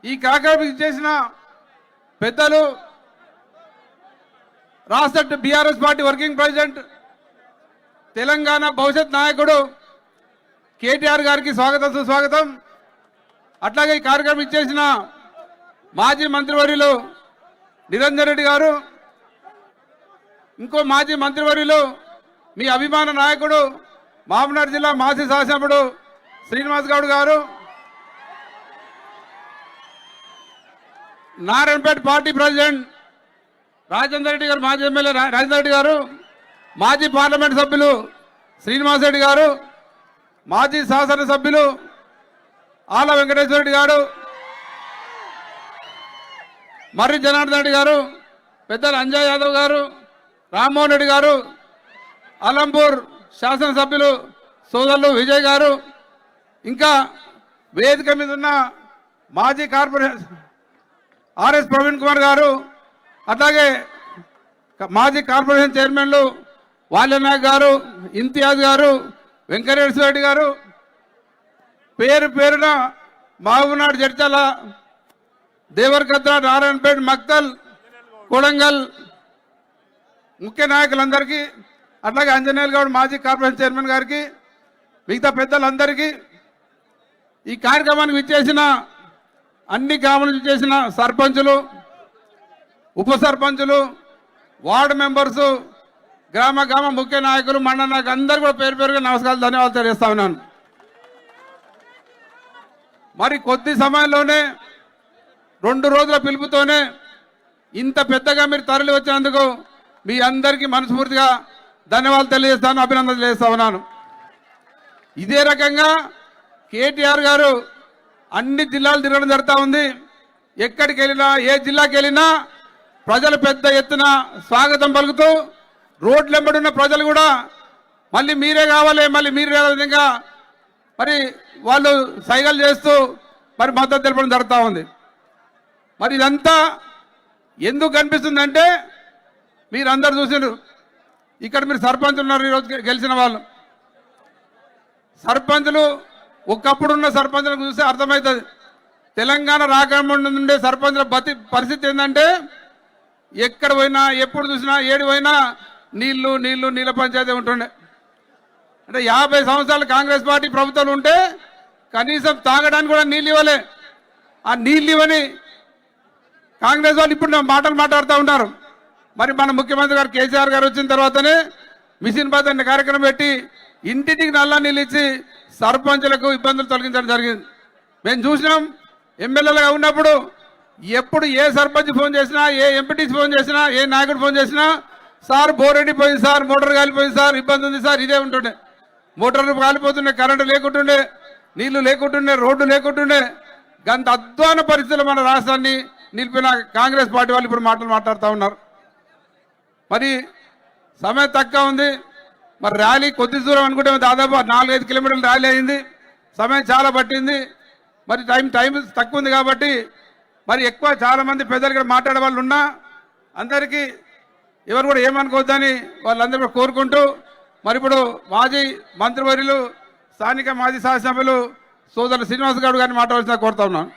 ఈ కార్యక్రమం చేసిన పెద్దలు రాష్ట్ర BRS party working president Telangana భవిష్యత్ నాయకుడు కేటీఆర్ గారికి స్వాగతం సుస్వాగతం. అట్లాగే ఈ కార్యక్రమం ఇచ్చేసిన మాజీ మంత్రివర్యులు నిరంజన్ రెడ్డి గారు, ఇంకో మాజీ మంత్రివర్యులు మీ అభిమాన నాయకుడు మహబూబ్నగర్ జిల్లా మాజీ శాసనసభ్యుడు శ్రీనివాస్ గౌడ్ గారు, నారాయణపేట పార్టీ ప్రెసిడెంట్ రాజేందర్ రెడ్డి గారు, మాజీ ఎమ్మెల్యే రాజేందర్ రెడ్డి గారు, మాజీ పార్లమెంట్ సభ్యులు శ్రీనివాస్ రెడ్డి గారు, మాజీ శాసనసభ్యులు ఆల వెంకటేశ్వర రెడ్డి గారు, మర్రి జనార్దన్ రెడ్డి గారు, పెద్దలు అంజయ్ యాదవ్ గారు, రామ్మోహన్ రెడ్డి గారు, అలంపూర్ శాసనసభ్యులు సోదరులు విజయ్ గారు, ఇంకా వేదిక మీద ఉన్న మాజీ కార్పొరేషన్ ఆర్ఎస్ ప్రవీణ్ కుమార్ గారు, అట్లాగే మాజీ కార్పొరేషన్ చైర్మన్లు వాల్యనాయక్ గారు, ఇంతియాజ్ గారు, వెంకటేశ్వర రెడ్డి గారు, పేరు పేరున మహబూబ్నగర్, జడ్చల, దేవరకద్ర, నారాయణపేట, మక్తల్, కొడంగల్ ముఖ్య నాయకులందరికీ, అట్లాగే అంజనేయులు గౌడ్ మాజీ కార్పొరేషన్ చైర్మన్ గారికి, మిగతా పెద్దలందరికీ, ఈ కార్యక్రమానికి విచ్చేసిన అన్ని గ్రామాలకు విచ్చేసిన సర్పంచులు, ఉప సర్పంచులు, వార్డు మెంబర్సు, గ్రామ గ్రామ ముఖ్య నాయకులు, మండల నాయకులు అందరూ కూడా పేరు పేరుగా నమస్కారాలు, ధన్యవాదాలు తెలియజేస్తా ఉన్నాను. మరి కొద్ది సమయంలోనే 2 రోజుల పిలుపుతోనే ఇంత పెద్దగా మీరు తరలి వచ్చినందుకు మీ అందరికీ మనస్ఫూర్తిగా ధన్యవాదాలు తెలియజేస్తాను, అభినందనలు తెలియజేస్తా ఉన్నాను. ఇదే రకంగా కేటీఆర్ గారు అన్ని జిల్లాలు తిరగడం జరుగుతూ ఉంది. ఎక్కడికి వెళ్ళినా, ఏ జిల్లాకి వెళ్ళినా ప్రజలు పెద్ద ఎత్తున స్వాగతం పలుకుతూ, రోడ్లెంబడున్న ప్రజలు కూడా మళ్ళీ మీరే కావాలి, మళ్ళీ మీరే విధంగా మరి వాళ్ళు సైగలు చేస్తూ మరి మద్దతు తెలపడం జరుగుతూ ఉంది. మరి ఇదంతా ఎందుకు కనిపిస్తుందంటే మీరందరూ చూసినారు, ఇక్కడ మీరు సర్పంచులు ఉన్నారు, ఈరోజు గెలిచిన వాళ్ళు సర్పంచులు. ఒకప్పుడున్న సర్పంచులకు చూస్తే అర్థమవుతుంది. తెలంగాణ రాకముందు నుండే సర్పంచుల పరిస్థితి ఏంటంటే ఎక్కడ పోయినా, ఎప్పుడు చూసినా, ఏడు పోయినా నీళ్లు నీళ్లు నీళ్ళ పంచాయతీ ఉంటుండే. అంటే 50 సంవత్సరాలు కాంగ్రెస్ పార్టీ ప్రభుత్వాలు ఉంటే కనీసం తాగడానికి కూడా నీళ్ళు ఇవ్వలే. ఆ నీళ్ళు ఇవ్వని కాంగ్రెస్ వాళ్ళు ఇప్పుడు మాటలు మాట్లాడుతూ ఉన్నారు. మరి మన ముఖ్యమంత్రి గారు కేసీఆర్ గారు వచ్చిన తర్వాతనే మిషన్ భద్రత అనే కార్యక్రమం పెట్టి ఇంటింటికి నల్ల నీళ్ళు ఇచ్చి సర్పంచులకు ఇబ్బందులు తొలగించడం జరిగింది. మేము చూసినాం, ఎమ్మెల్యేలుగా ఉన్నప్పుడు ఎప్పుడు ఏ సర్పంచ్ ఫోన్ చేసినా, ఏ ఎంపీటీసీ ఫోన్ చేసినా, ఏ నాయకుడు ఫోన్ చేసినా, సార్ బోర్ ఎండిపోయింది సార్, మోటార్ కాలిపోయింది సార్, ఇబ్బంది ఉంది సార్, ఇదే ఉంటుండే. మోటార్లు కాలిపోతుండే, కరెంటు లేకుంటుండే, నీళ్లు లేకుంటుండే, రోడ్డు లేకుంటుండే. గంత అధ్వాన పరిస్థితులు మన రాష్ట్రాన్ని నిలిపిన కాంగ్రెస్ పార్టీ వాళ్ళు ఇప్పుడు మాట్లాడుతూ ఉన్నారు. మరి సమయం తక్కువ ఉంది. మరి ర్యాలీ కొద్ది దూరం అనుకుంటే దాదాపు 4-5 కిలోమీటర్ల ర్యాలీ అయింది. సమయం చాలా పట్టింది. మరి టైం తక్కువ ఉంది కాబట్టి మరి ఎక్కువ చాలామంది పెద్దలు ఇక్కడ మాట్లాడే వాళ్ళు ఉన్నా అందరికీ ఎవరు కూడా ఏమనుకోవద్దని వాళ్ళందరూ కూడా కోరుకుంటూ, మరి ఇప్పుడు మాజీ మంత్రివర్యులు స్థానిక మాజీ శాసనసభ్యులు సోదరులు శ్రీనివాస్ గౌడ్ గారిని మాట్లాడాల్సిన కోరుతా ఉన్నాను.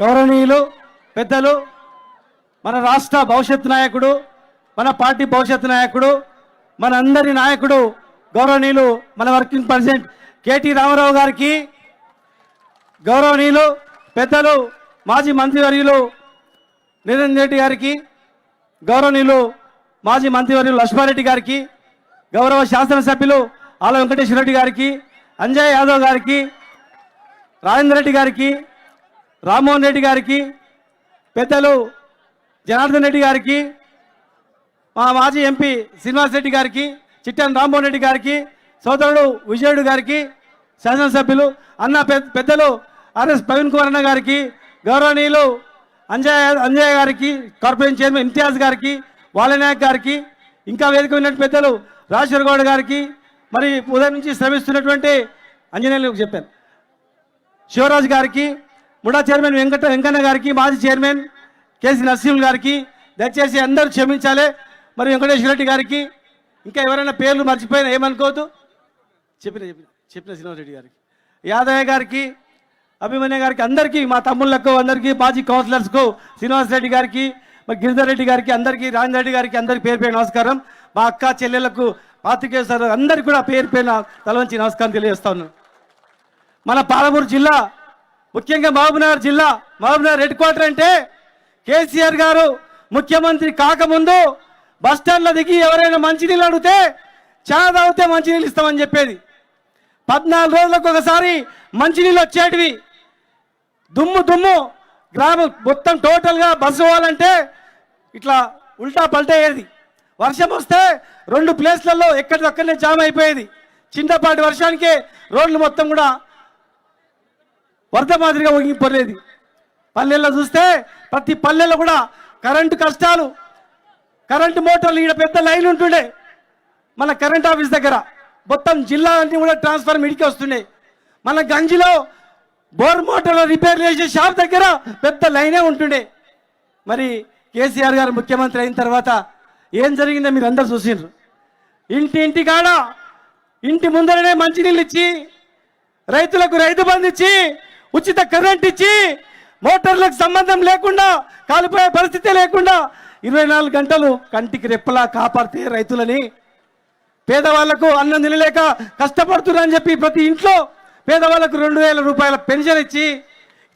గౌరవనీయులు పెద్దలు, మన రాష్ట్ర భవిష్యత్ నాయకుడు, మన పార్టీ భవిష్యత్ నాయకుడు, మన అందరి నాయకుడు గౌరవనీయులు మన వర్కింగ్ ప్రెసిడెంట్ కేటీ రామారావు గారికి, గౌరవనీయులు పెద్దలు మాజీ మంత్రివర్యులు నిరంజన్ రెడ్డి గారికి, గౌరవనీయులు మాజీ మంత్రివర్యులు లక్ష్మారెడ్డి గారికి, గౌరవ శాసనసభ్యులు ఆల వెంకటేశ్వర రెడ్డి గారికి, అంజయ్ యాదవ్ గారికి, రాజేందర్ రెడ్డి గారికి, రామ్మోహన్ రెడ్డి గారికి, పెద్దలు జనార్దన్ రెడ్డి గారికి, మా మాజీ ఎంపీ శ్రీనివాస్ రెడ్డి గారికి, చిట్టాన్ రామ్మోహన్ రెడ్డి గారికి, సోదరుడు విజయుడు గారికి, శాసనసభ్యులు పెద్దలు ఆర్ఎస్ ప్రవీణ్ కుమార్ అన్న గారికి, గౌరవనీయులు అంజయ్ గారికి, కార్పొరేషన్ చైర్మన్ ఇంతియాజ్ గారికి, వాలనాయక్ గారికి, ఇంకా వేదిక ఉన్నటువంటి పెద్దలు రాజేశ్వర గౌడ్ గారికి, మరి ఉదయం నుంచి శ్రమిస్తున్నటువంటి అంజనేయులు చెప్పాను శివరాజు గారికి, ముడా చైర్మన్ వెంకన్న గారికి, మాజీ చైర్మన్ కేసీ నరసింహులు గారికి, దయచేసి అందరూ క్షమించాలి. మరి వెంకటేశ్వర రెడ్డి గారికి, ఇంకా ఎవరైనా పేర్లు మర్చిపోయినా ఏమనుకోవద్దు, చెప్పిన శ్రీనివాస్ రెడ్డి గారికి, యాదయ్య గారికి, అభిమన్య గారికి, అందరికీ, మా తమ్ముళ్లకు అందరికీ, మాజీ కౌన్సిలర్స్కు, శ్రీనివాస్ రెడ్డి గారికి, మరి గిరిధర్ రెడ్డి గారికి, అందరికీ, రాజేంద్ర రెడ్డి గారికి, అందరికీ పేరు పేరు నమస్కారం. మా అక్క చెల్లెళ్లకు, పాత్రికేయ సార్ అందరికీ కూడా పేరు పేరు తలవంచి నమస్కారం తెలియజేస్తా ఉన్నాను. మన పాలమూరు జిల్లా, ముఖ్యంగా మహబూబ్నగర్ జిల్లా, మహబూబ్నగర్ హెడ్ క్వార్టర్ అంటే కేసీఆర్ గారు ముఖ్యమంత్రి కాకముందు బస్టాండ్లో దిగి ఎవరైనా మంచినీళ్ళు అడిగితే చాలా తాగితే మంచినీళ్ళు ఇస్తామని చెప్పేది. 14 రోజులకు ఒకసారి మంచినీళ్ళు వచ్చేటివి. దుమ్ము గ్రామం మొత్తం టోటల్గా బస్సు పోవాలంటే ఇట్లా ఉల్టా పల్టయ్యేది. వర్షం వస్తే 2 ప్లేస్లలో ఎక్కడిదక్కడనే జామ్ అయిపోయేది. చిన్నపాటి వర్షానికే రోడ్లు మొత్తం కూడా వరద మాదిరిగా ఊగిపోలేదు. పల్లెల్లో చూస్తే ప్రతి పల్లెల్లో కూడా కరెంటు కష్టాలు, కరెంటు మోటార్లు, ఈడ పెద్ద లైన్ ఉంటుండే మన కరెంట్ ఆఫీస్ దగ్గర. మొత్తం జిల్లా అన్ని కూడా ట్రాన్స్ఫర్ మీడికి వస్తుండే. మన గంజిలో బోర్ మోటార్లు రిపేర్ చేసే షాప్ దగ్గర పెద్ద లైనే ఉంటుండే. మరి కేసీఆర్ గారు ముఖ్యమంత్రి అయిన తర్వాత ఏం జరిగిందో మీరు అందరు చూసిండ్రు. ఇంటి కాడ ఇంటి ముందరనే మంచినీళ్ళు ఇచ్చి, రైతులకు రైతు బంధు ఇచ్చి, ఉచిత కరెంట్ ఇచ్చి, మోటార్లకు సంబంధం లేకుండా, కాలిపోయే పరిస్థితి లేకుండా 24 గంటలు కంటికి రెప్పలా కాపాడితే రైతులని, పేదవాళ్లకు అన్నం తినలేక కష్టపడుతున్నారని చెప్పి ప్రతి ఇంట్లో పేదవాళ్లకు 2000 రూపాయల పెన్షన్ ఇచ్చి,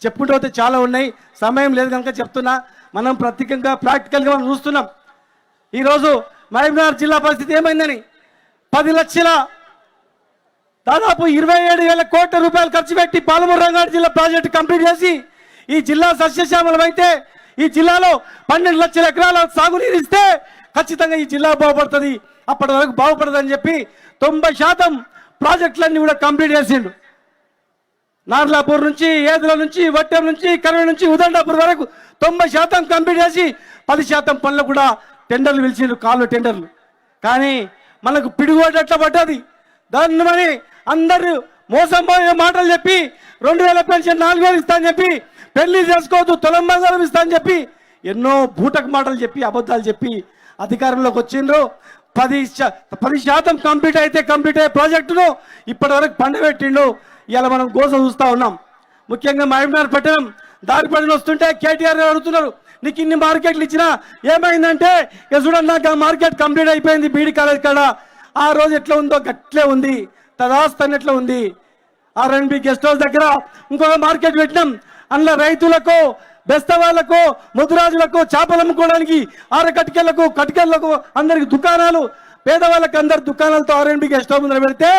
చెప్పుకుంటూ పోతే చాలా ఉన్నాయి. సమయం లేదు కనుక చెప్తున్నా. మనం ప్రత్యేకంగా ప్రాక్టికల్గా మనం చూస్తున్నాం. ఈరోజు మహబూబ్నగర్ జిల్లా పరిస్థితి ఏమైందని, 10 లక్షల దాదాపు 27,000 కోట్ల రూపాయలు ఖర్చు పెట్టి పాలమూరు రంగారెడ్డి జిల్లా ప్రాజెక్టు కంప్లీట్ చేసి ఈ జిల్లా సస్యశ్యామలమైతే, ఈ జిల్లాలో 12 లక్షల ఎకరాల సాగునీరు ఇస్తే ఖచ్చితంగా ఈ జిల్లా బాగుపడుతుంది, అప్పటి వరకు బాగుపడదని చెప్పి 90% ప్రాజెక్టులన్నీ కూడా కంప్లీట్ చేసిండు. నార్లాపూర్ నుంచి, ఏదుల నుంచి, వట్టెం నుంచి, కరవ నుంచి, ఉదండాపూర్ వరకు 90% కంప్లీట్ చేసి 10% పనులు కూడా టెండర్లు పిలిచిండ్రు, కాళ్ళు టెండర్లు. కానీ మనకు పిడుగోటట్ల పడ్డది. దాన్ని మరి అందరూ మోసం పోయే మాటలు చెప్పి 2000 పెన్షన్ 4000 ఇస్తా అని చెప్పి, పెళ్లి చేసుకోవద్దు, తులం బంగారం ఇస్తా అని చెప్పి ఎన్నో బూటకు మాటలు చెప్పి, అబద్ధాలు చెప్పి అధికారంలోకి వచ్చిండ్రు. 10% కంప్లీట్ అయ్యే ప్రాజెక్టును ఇప్పటి వరకు పండబెట్టిండు. ఇలా మనం గోస చూస్తూ ఉన్నాం. ముఖ్యంగా మహబూబ్నగర్ పట్టణం దారి పడిన వస్తుంటే కేటీఆర్ గారు అడుగుతున్నారు, నీకు ఇన్ని మార్కెట్లు ఇచ్చినా ఏమైందంటే, ఇక చూడండి నాకు ఆ మార్కెట్ కంప్లీట్ అయిపోయింది బీడీ కాలేజ్ కాడ. ఆ రోజు ఎట్లా ఉందో గట్లే ఉంది, తదాస్తన్ ఎట్లా ఉంది. R&B గెస్ట్ హౌస్ దగ్గర ఇంకొక మార్కెట్ పెట్టినాం. అందులో రైతులకు, బెస్తవాళ్లకు, ముద్దురాజులకు, చేపలు అమ్ముకోవడానికి, ఆరకటికెళ్లకు, కటికెళ్లకు అందరికి దుకాణాలు, పేదవాళ్ళకి అందరు దుకాణాలతో R&B గెస్ట్ హౌస్ ముందర పెడితే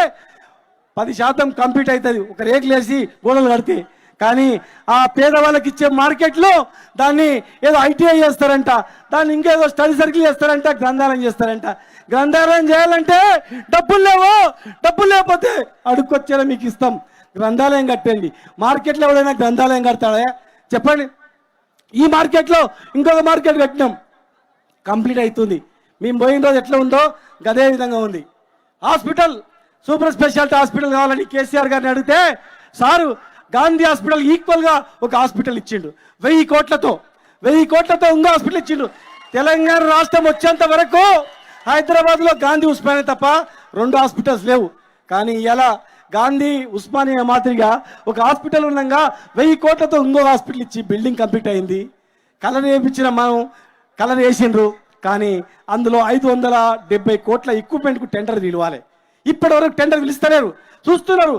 10% కంప్లీట్ అవుతుంది ఒక రేకులు వేసి గోడలు కడితే. కానీ ఆ పేదవాళ్ళకి ఇచ్చే మార్కెట్లో దాన్ని ఏదో ITI చేస్తారంట, దాన్ని ఇంకేదో స్టడీ సర్కిల్ చేస్తారంట, గ్రంథాలయం చేస్తారంట. గ్రంథాలయం చేయాలంటే డబ్బులు లేవు, డబ్బులు లేకపోతే అడుక్కొచ్చేలా మీకు ఇస్తాం, గ్రంథాలయం కట్టండి. మార్కెట్లో ఎవడైనా గ్రంథాలయం కడతాడా చెప్పండి? ఈ మార్కెట్లో ఇంకొక మార్కెట్ కట్టినాం, కంప్లీట్ అవుతుంది. మేము పోయిన రోజు ఎట్లా ఉందో గదే విధంగా ఉంది. హాస్పిటల్, సూపర్ స్పెషాలిటీ హాస్పిటల్ కావాలని కేసీఆర్ గారిని అడిగితే, సారు గాంధీ హాస్పిటల్ ఈక్వల్గా ఒక హాస్పిటల్ ఇచ్చిండు 1000 కోట్లతో. 1000 కోట్లతో ఇంకో హాస్పిటల్ ఇచ్చిండు. తెలంగాణ రాష్ట్రం వచ్చేంత వరకు హైదరాబాద్లో గాంధీ ఉస్మానియా తప్ప 2 హాస్పిటల్స్ లేవు. కానీ ఇలా గాంధీ ఉస్మానియా మాదిరిగా ఒక హాస్పిటల్ ఉండగా 1000 కోట్లతో ఇంకో హాస్పిటల్ ఇచ్చి బిల్డింగ్ కంప్లీట్ అయింది. కలర్ వేయించిన మనం కలర్ వేసిండ్రు, కానీ అందులో 570 కోట్ల ఎక్విప్మెంట్కు టెండర్ పిలవాలి. ఇప్పటి వరకు టెండర్ పిలుస్తలేరు, చూస్తున్నారు.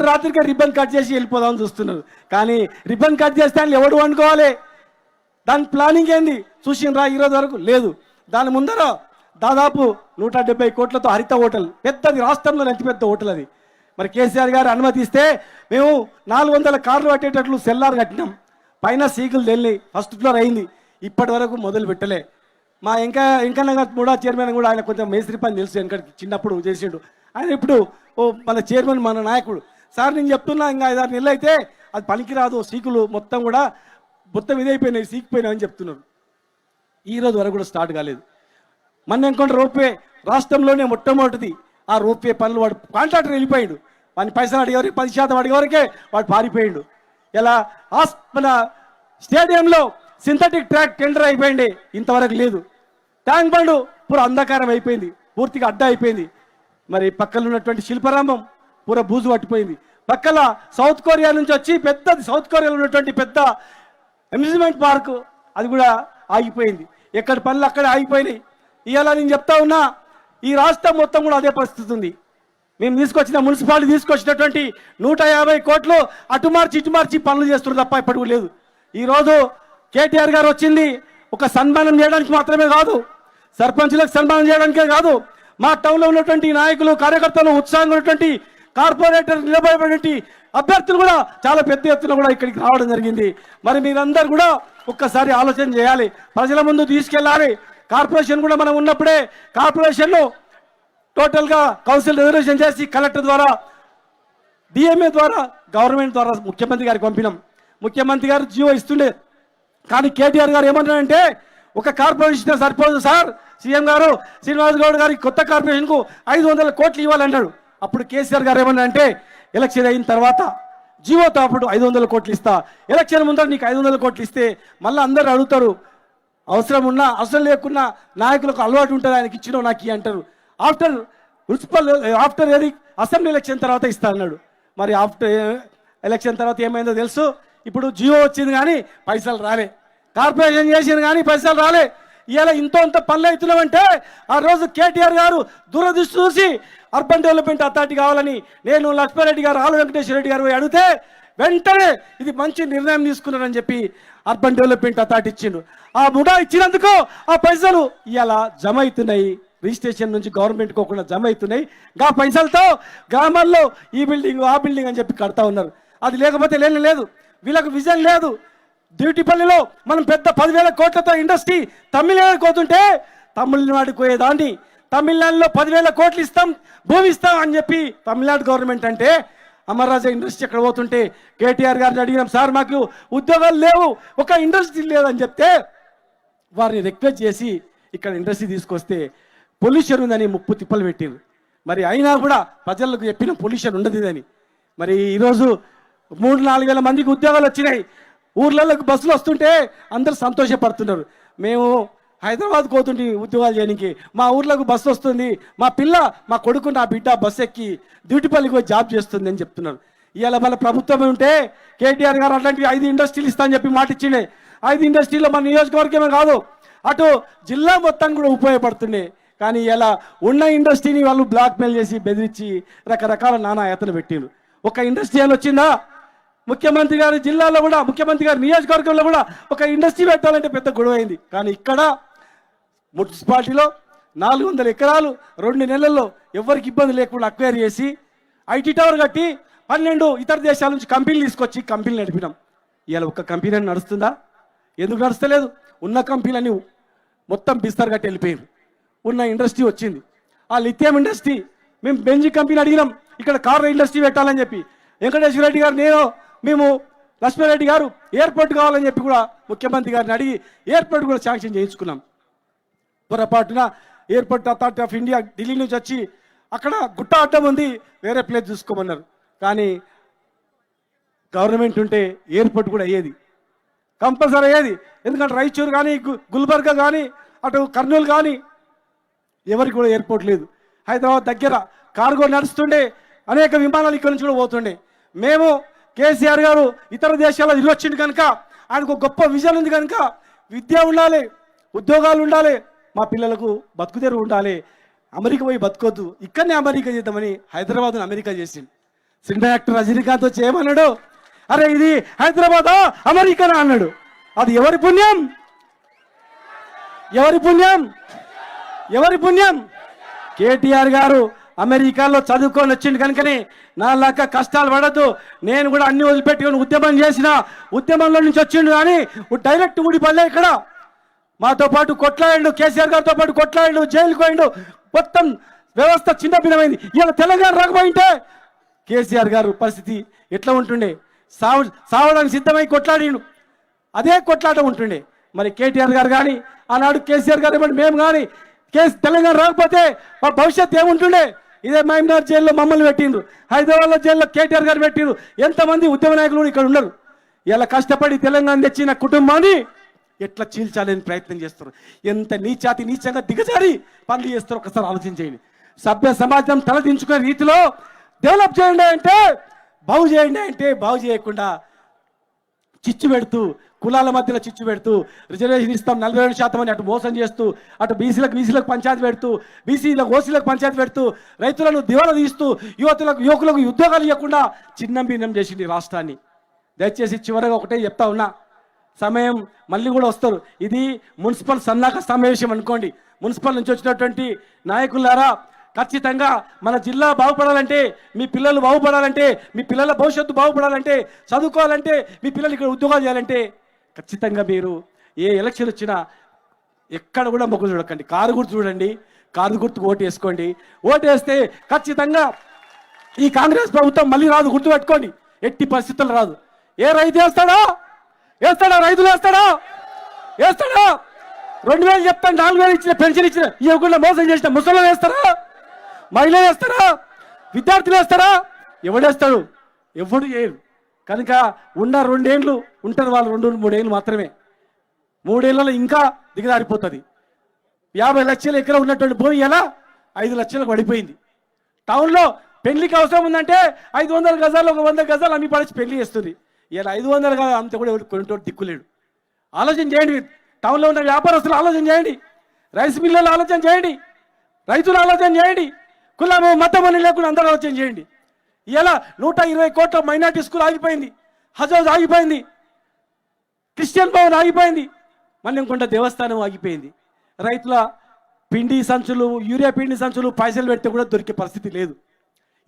రాత్రికి రిబ్బన్ కట్ చేసి వెళ్ళిపోదామని చూస్తున్నారు. కానీ రిబ్బన్ కట్ చేస్తే ఆయన ఎవడు అనుకోవాలి? దాని ప్లానింగ్ ఏంది చూసిండ్రా? ఈరోజు వరకు లేదు. దాని ముందర దాదాపు 170 కోట్లతో హరిత హోటల్, పెద్దది, రాష్ట్రంలో ఎంత పెద్ద హోటల్ అది. మరి కేసీఆర్ గారు అనుమతిస్తే మేము 400 కార్లు కట్టేటట్లు సెల్లార్ కట్టినాం. పైన సీకులు తెల్లి ఫస్ట్ ఫ్లోర్ అయింది, ఇప్పటి వరకు మొదలు పెట్టలే. మా వెంకన్న కూడా చైర్మన్ కూడా ఆయన కొంచెం మేస్త్రి పని తెలుసు, వెనకడికి చిన్నప్పుడు చేసిండు. ఆయన ఇప్పుడు మన చైర్మన్, మన నాయకుడు. సార్ నేను చెప్తున్నా, ఇంకా 5-6 నెలలు అయితే అది పనికిరాదు, సీకులు మొత్తం కూడా ఇదైపోయినాయి, సీకిపోయినాయి అని చెప్తున్నారు. ఈ రోజు వరకు కూడా స్టార్ట్ కాలేదు. మన ఇంకొంటే రోప్వే రాష్ట్రంలోనే మొట్టమొదటిది. ఆ రోప్వే పనులు వాడు కాంట్రాక్టర్ వెళ్ళిపోయాడు, వాడిని పైసలు అడిగేవరకు 10% అడిగేవరకే వాడు పారిపోయాడు. ఇలా మన స్టేడియంలో సింథటిక్ ట్రాక్ టెండర్ అయిపోయింది, ఇంతవరకు లేదు. ట్యాంక్ బండ్ పూర అంధకారం అయిపోయింది, పూర్తిగా అడ్డా అయిపోయింది. మరి పక్కన ఉన్నటువంటి శిల్పరామం పూర బూజు పట్టిపోయింది. పక్కల సౌత్ కొరియా నుంచి వచ్చి పెద్ద సౌత్ కొరియాలో ఉన్నటువంటి పెద్ద అమ్యూజ్మెంట్ పార్కు అది కూడా ఆగిపోయింది. ఎక్కడి పనులు అక్కడ ఆగిపోయినాయి. ఇవాళ నేను చెప్తా ఉన్నా, ఈ రాష్ట్రం మొత్తం కూడా అదే పరిస్థితి ఉంది. మేము తీసుకొచ్చిన మున్సిపాలిటీ తీసుకొచ్చినటువంటి 150 కోట్లు అటు మార్చి ఇటు మార్చి పనులు చేస్తున్నారు తప్ప ఇప్పటికీ లేదు. ఈరోజు కేటీఆర్ గారు వచ్చింది ఒక సన్మానం చేయడానికి మాత్రమే కాదు, సర్పంచులకు సన్మానం చేయడానికే కాదు, మా టౌన్లో ఉన్నటువంటి నాయకులు కార్యకర్తలు ఉత్సాహంగా ఉన్నటువంటి కార్పొరేటర్ నిలబడినటువంటి అభ్యర్థులు కూడా చాలా పెద్ద ఎత్తున కూడా ఇక్కడికి రావడం జరిగింది. మరి మీరందరూ కూడా ఒక్కసారి ఆలోచన చేయాలి, ప్రజల ముందు తీసుకెళ్ళాలి. కార్పొరేషన్ కూడా మనం ఉన్నప్పుడే కార్పొరేషన్ను టోటల్గా కౌన్సిల్ రిజర్వేషన్ చేసి కలెక్టర్ ద్వారా డిఎంఏ ద్వారా గవర్నమెంట్ ద్వారా ముఖ్యమంత్రి గారికి పంపినాం. ముఖ్యమంత్రి గారు జీవో ఇస్తుండే, కానీ కేటీఆర్ గారు ఏమన్నారంటే ఒక కార్పొరేషన్ సరిపోదు సార్, సీఎం గారు శ్రీనివాస్ గౌడ్ గారికి కొత్త కార్పొరేషన్కు 500 కోట్లు ఇవ్వాలన్నాడు. అప్పుడు కేసీఆర్ గారు ఏమన్నారంటే ఎలక్షన్ అయిన తర్వాత జీవోతో అప్పుడు 500 కోట్లు ఇస్తా, ఎలక్షన్ ముందర నీకు 500 కోట్లు ఇస్తే మళ్ళీ అందరూ అడుగుతారు, అవసరం ఉన్నా అవసరం లేకున్నా నాయకులకు అలవాటు ఉంటుంది ఆయనకి ఇచ్చినో నాకు అంటారు. ఆఫ్టర్ అసెంబ్లీ ఎలక్షన్ తర్వాత ఇస్తా అన్నాడు. మరి ఆఫ్టర్ ఎలక్షన్ తర్వాత ఏమైందో తెలుసు. ఇప్పుడు జియో వచ్చింది కానీ పైసలు రాలే, కార్పొరేషన్ చేసింది కానీ పైసలు రాలే. ఇలా ఇంత పనులు అవుతున్నామంటే ఆ రోజు కేటీఆర్ గారు దూరదృష్టి చూసి అర్బన్ డెవలప్మెంట్ అథారిటీ కావాలని నేను లక్ష్మారెడ్డి గారు ఆల వెంకటేశ్వర రెడ్డి గారు పోయి అడిగితే వెంటనే ఇది మంచి నిర్ణయం తీసుకున్నారని చెప్పి అర్బన్ డెవలప్మెంట్ అథారిటీ ఇచ్చిండు. ఆ ముడా ఇచ్చినందుకు ఆ పైసలు ఇలా జమ అవుతున్నాయి, రిజిస్ట్రేషన్ నుంచి గవర్నమెంట్ కోకుండా జమ అవుతున్నాయి. ఆ పైసలతో గ్రామాల్లో ఈ బిల్డింగ్ ఆ బిల్డింగ్ అని చెప్పి కడతా ఉన్నారు. అది లేకపోతే లేదు, వీళ్ళకు విజన్ లేదు. డ్యూటీపల్లిలో మనం పెద్ద 10,000 కోట్లతో ఇండస్ట్రీ తమిళనాడుకి పోతుంటే తమిళనాడుకు పోయేదాన్ని తమిళనాడులో 10,000 కోట్లు ఇస్తాం భూమి ఇస్తాం అని చెప్పి తమిళనాడు గవర్నమెంట్ అంటే అమర్రాజా ఇండస్ట్రీ ఎక్కడ పోతుంటే కేటీఆర్ గారిని అడిగినాం, సార్ మాకు ఉద్యోగాలు లేవు, ఒక ఇండస్ట్రీ లేదని చెప్తే వారిని రిక్వెస్ట్ చేసి ఇక్కడ ఇండస్ట్రీ తీసుకొస్తే పొల్యూషన్ ఉందని ముప్పు తిప్పలు పెట్టారు. మరి అయినా కూడా ప్రజలకు చెప్పిన పొల్యూషన్ ఉండదు అని. మరి ఈరోజు 3-4 వేల మందికి ఉద్యోగాలు వచ్చినాయి. ఊర్లలోకి బస్సులు వస్తుంటే అందరూ సంతోషపడుతున్నారు. మేము హైదరాబాద్ పోతుంటే ఉద్యోగాలు చేయడానికి మా ఊర్లకు బస్సు వస్తుంది, మా పిల్ల మా కొడుకు నా బిడ్డ బస్సు ఎక్కి డ్యూటీపల్లికి పోయి జాబ్ చేస్తుంది అని చెప్తున్నారు. ఇవాళ మన ప్రభుత్వం ఉంటే కేటీఆర్ గారు అట్లాంటివి 5 ఇండస్ట్రీలు ఇస్తా అని చెప్పి మాట ఇచ్చిండే. 5 ఇండస్ట్రీలో మన నియోజకవర్గమే కాదు అటు జిల్లా మొత్తానికి కూడా ఉపయోగపడుతున్నాయి. కానీ ఇలా ఉన్న ఇండస్ట్రీని వాళ్ళు బ్లాక్మెయిల్ చేసి బెదిరించి రకరకాల నానా యాతన పెట్టిండ్రు. ఒక ఇండస్ట్రీ అని వచ్చిందా? ముఖ్యమంత్రి గారి జిల్లాలో కూడా ముఖ్యమంత్రి గారి నియోజకవర్గంలో కూడా ఒక ఇండస్ట్రీ పెట్టాలంటే పెద్ద గొడవ అయింది. కానీ ఇక్కడ మున్సిపాలిటీలో 400 ఎకరాలు 2 నెలల్లో ఎవరికి ఇబ్బంది లేకుండా అక్వైర్ చేసి ఐటీ టవర్ కట్టి 12 ఇతర దేశాల నుంచి కంపెనీలు తీసుకొచ్చి కంపెనీలు నడిపినాం. ఇవాళ ఒక కంపెనీ నడుస్తుందా? ఎందుకు నడుస్తలేదు? ఉన్న కంపెనీలని మొత్తం బిస్తర్ కట్టి వెళ్ళిపోయారు. ఉన్న ఇండస్ట్రీ వచ్చింది, ఆ లిథియం ఇండస్ట్రీ. మేము బెంజీ కంపెనీ అడిగినాం ఇక్కడ కార్ ఇండస్ట్రీ పెట్టాలని చెప్పి. వెంకటేశ్వర రెడ్డి గారు మేము లక్ష్మారెడ్డి గారు ఎయిర్పోర్ట్ కావాలని చెప్పి కూడా ముఖ్యమంత్రి గారిని అడిగి ఎయిర్పోర్ట్ కూడా శాంక్షన్ చేయించుకున్నాం. పొరపాటున airport authority of India Delhi నుంచి వచ్చి అక్కడ గుట్ట అడ్డం ఉంది, వేరే ప్లేస్ చూసుకోమన్నారు. కానీ గవర్నమెంట్ ఉంటే ఎయిర్పోర్ట్ కూడా అయ్యేది, కంపల్సరీ అయ్యేది. ఎందుకంటే రాయచూరు కానీ గుల్బర్గా కానీ అటు కర్నూలు కానీ ఎవరికి కూడా ఎయిర్పోర్ట్ లేదు. హైదరాబాద్ దగ్గర కార్గో నడుస్తుండే, అనేక విమానాలు ఇక్కడ నుంచి కూడా పోతుండే. మేము కేసీఆర్ గారు ఇతర దేశాల్లో తిరిగొచ్చింది కనుక ఆయనకు గొప్ప విజన్ ఉంది కనుక విద్య ఉండాలి, ఉద్యోగాలు ఉండాలి, మా పిల్లలకు బతుకుతెరువు ఉండాలి, అమెరికా పోయి బతుకోద్దు, ఇక్కడనే అమెరికా చేద్దామని హైదరాబాద్ను అమెరికా చేసింది. సినిమా యాక్టర్ రజనీకాంత్ వచ్చి ఏమన్నాడు? అరే ఇది హైదరాబాదా అమెరికానా అన్నాడు. అది ఎవరి పుణ్యం? ఎవరి పుణ్యం? ఎవరి పుణ్యం? కేటీఆర్ గారు అమెరికాలో చదువుకొని వచ్చింది కనుకనే నాలాగా కష్టాలు పడద్దు, నేను కూడా అన్ని వదిలిపెట్టుకొని ఉద్యమం చేసిన ఉద్యమంలో నుంచి వచ్చిండు. కానీ డైరెక్ట్ ఊడిపడలే. ఇక్కడ మాతో పాటు కొట్లాడిండు, కేసీఆర్ గారితో పాటు కొట్లాడిండు, జైలుకు పోయిండు, మొత్తం వ్యవస్థ చిన్న భిన్నమైంది. ఇలా తెలంగాణ రాకపోయింటే కేసీఆర్ గారు పరిస్థితి ఎట్లా ఉంటుండే? సావడానికి సిద్ధమై కొట్లాడిండు, అదే కొట్లాట ఉంటుండే. మరి కేటీఆర్ గారు కానీ ఆనాడు కేసీఆర్ గారు ఏమంటే మేము కానీ తెలంగాణ రాకపోతే మా భవిష్యత్తు ఏముంటుండే? ఇదే మహబూబ్నగర్ జైల్లో మమ్మల్ని పెట్టిండ్రు, హైదరాబాద్లో జైల్లో కేటీఆర్ గారు పెట్టిండ్రు. ఎంతమంది ఉద్యమ నాయకులు ఇక్కడ ఉన్నారు. ఇలా కష్టపడి తెలంగాణ తెచ్చిన కుటుంబాన్ని ఎట్లా చీల్చాలని ప్రయత్నం చేస్తారు. ఎంత నీచంగా దిగజారి పనులు చేస్తారు ఒకసారి ఆలోచించేయండి. సభ్య సమాజం తలదించుకునే రీతిలో డెవలప్ చేయండి అంటే బాగు చేయండి అంటే బాగు చేయకుండా చిచ్చు పెడుతూ, కులాల మధ్యలో చిచ్చు పెడుతూ, రిజర్వేషన్ ఇస్తాం 42% అని అటు మోసం చేస్తూ, అటు బీసీలకు పంచాయతీ పెడుతూ, బీసీలకు ఓసీలకు పంచాయతీ పెడుతూ, రైతులను దివాలా తీస్తూ, యువకులకు ఉద్యోగాలు ఇవ్వకుండా చిన్నం చేసింది రాష్ట్రాన్ని. దయచేసి చివరగా ఒకటే చెప్తా ఉన్నా, సమయం మళ్ళీ కూడా వస్తారు. ఇది మున్సిపల్ సన్నాహక సమావేశం అనుకోండి. మున్సిపల్ నుంచి వచ్చినటువంటి నాయకులారా, ఖచ్చితంగా మన జిల్లా బాగుపడాలంటే, మీ పిల్లలు బాగుపడాలంటే, మీ పిల్లల భవిష్యత్తు బాగుపడాలంటే, చదువుకోవాలంటే, మీ పిల్లలు ఇక్కడ ఉద్యోగాలు చేయాలంటే ఖచ్చితంగా మీరు ఏ ఎలక్షన్ వచ్చినా ఎక్కడ కూడా మొగ్గు చూడకండి, కారు గుర్తు చూడండి, కారు గుర్తుకు ఓటు వేసుకోండి. ఓటు వేస్తే ఖచ్చితంగా ఈ కాంగ్రెస్ ప్రభుత్వం మళ్ళీ రాదు, గుర్తుపెట్టుకోండి. ఎట్టి పరిస్థితుల్లో రాదు. ఏ రైతు వేస్తాడా? రైతులు వేస్తాడా? 2000 చెప్తాను, 4000 ఇచ్చిన పెన్షన్ ఇచ్చిన ఇవ్వకుండా మోసం చేసిన ముసలు వేస్తారా? మహిళలు వేస్తారా? విద్యార్థులు వేస్తారా? ఎవడేస్తాడు? ఎవడు చేయరు. కనుక ఉన్న 2 ఏళ్ళు ఉంటారు వాళ్ళు, 2-3 ఏళ్ళు మాత్రమే. 3 ఏళ్ళలో ఇంకా దిగజారిపోతుంది. 50 లక్షల ఎకరం ఉన్నటువంటి భూమి ఎలా 5 లక్షలకు పడిపోయింది. టౌన్లో పెళ్లికి అవసరం ఉందంటే 500 గజాలు, 100 గజాలు అమ్మి పడిచి పెళ్లి చేస్తుంది. ఇలా 500 కాదు, అంత కూడా కొనేటోడు దిక్కులేడు. ఆలోచన చేయండి. టౌన్లో ఉన్న వ్యాపారస్తులు ఆలోచన చేయండి, రైస్ మిల్లులు ఆలోచన చేయండి, రైతులు ఆలోచన చేయండి, కులము మతమని లేకుండా అందరూ ఆలోచన చేయండి. ఇలా 120 కోట్ల మైనార్టీ స్కూల్ ఆగిపోయింది, హజౌజ్ ఆగిపోయింది, క్రిస్టియన్ భవన్ ఆగిపోయింది, మన్నెంకొండ దేవస్థానం ఆగిపోయింది. రైతుల పిండి సంచులు, యూరియా పిండి సంచులు పైసలు పెడితే కూడా దొరికే పరిస్థితి లేదు.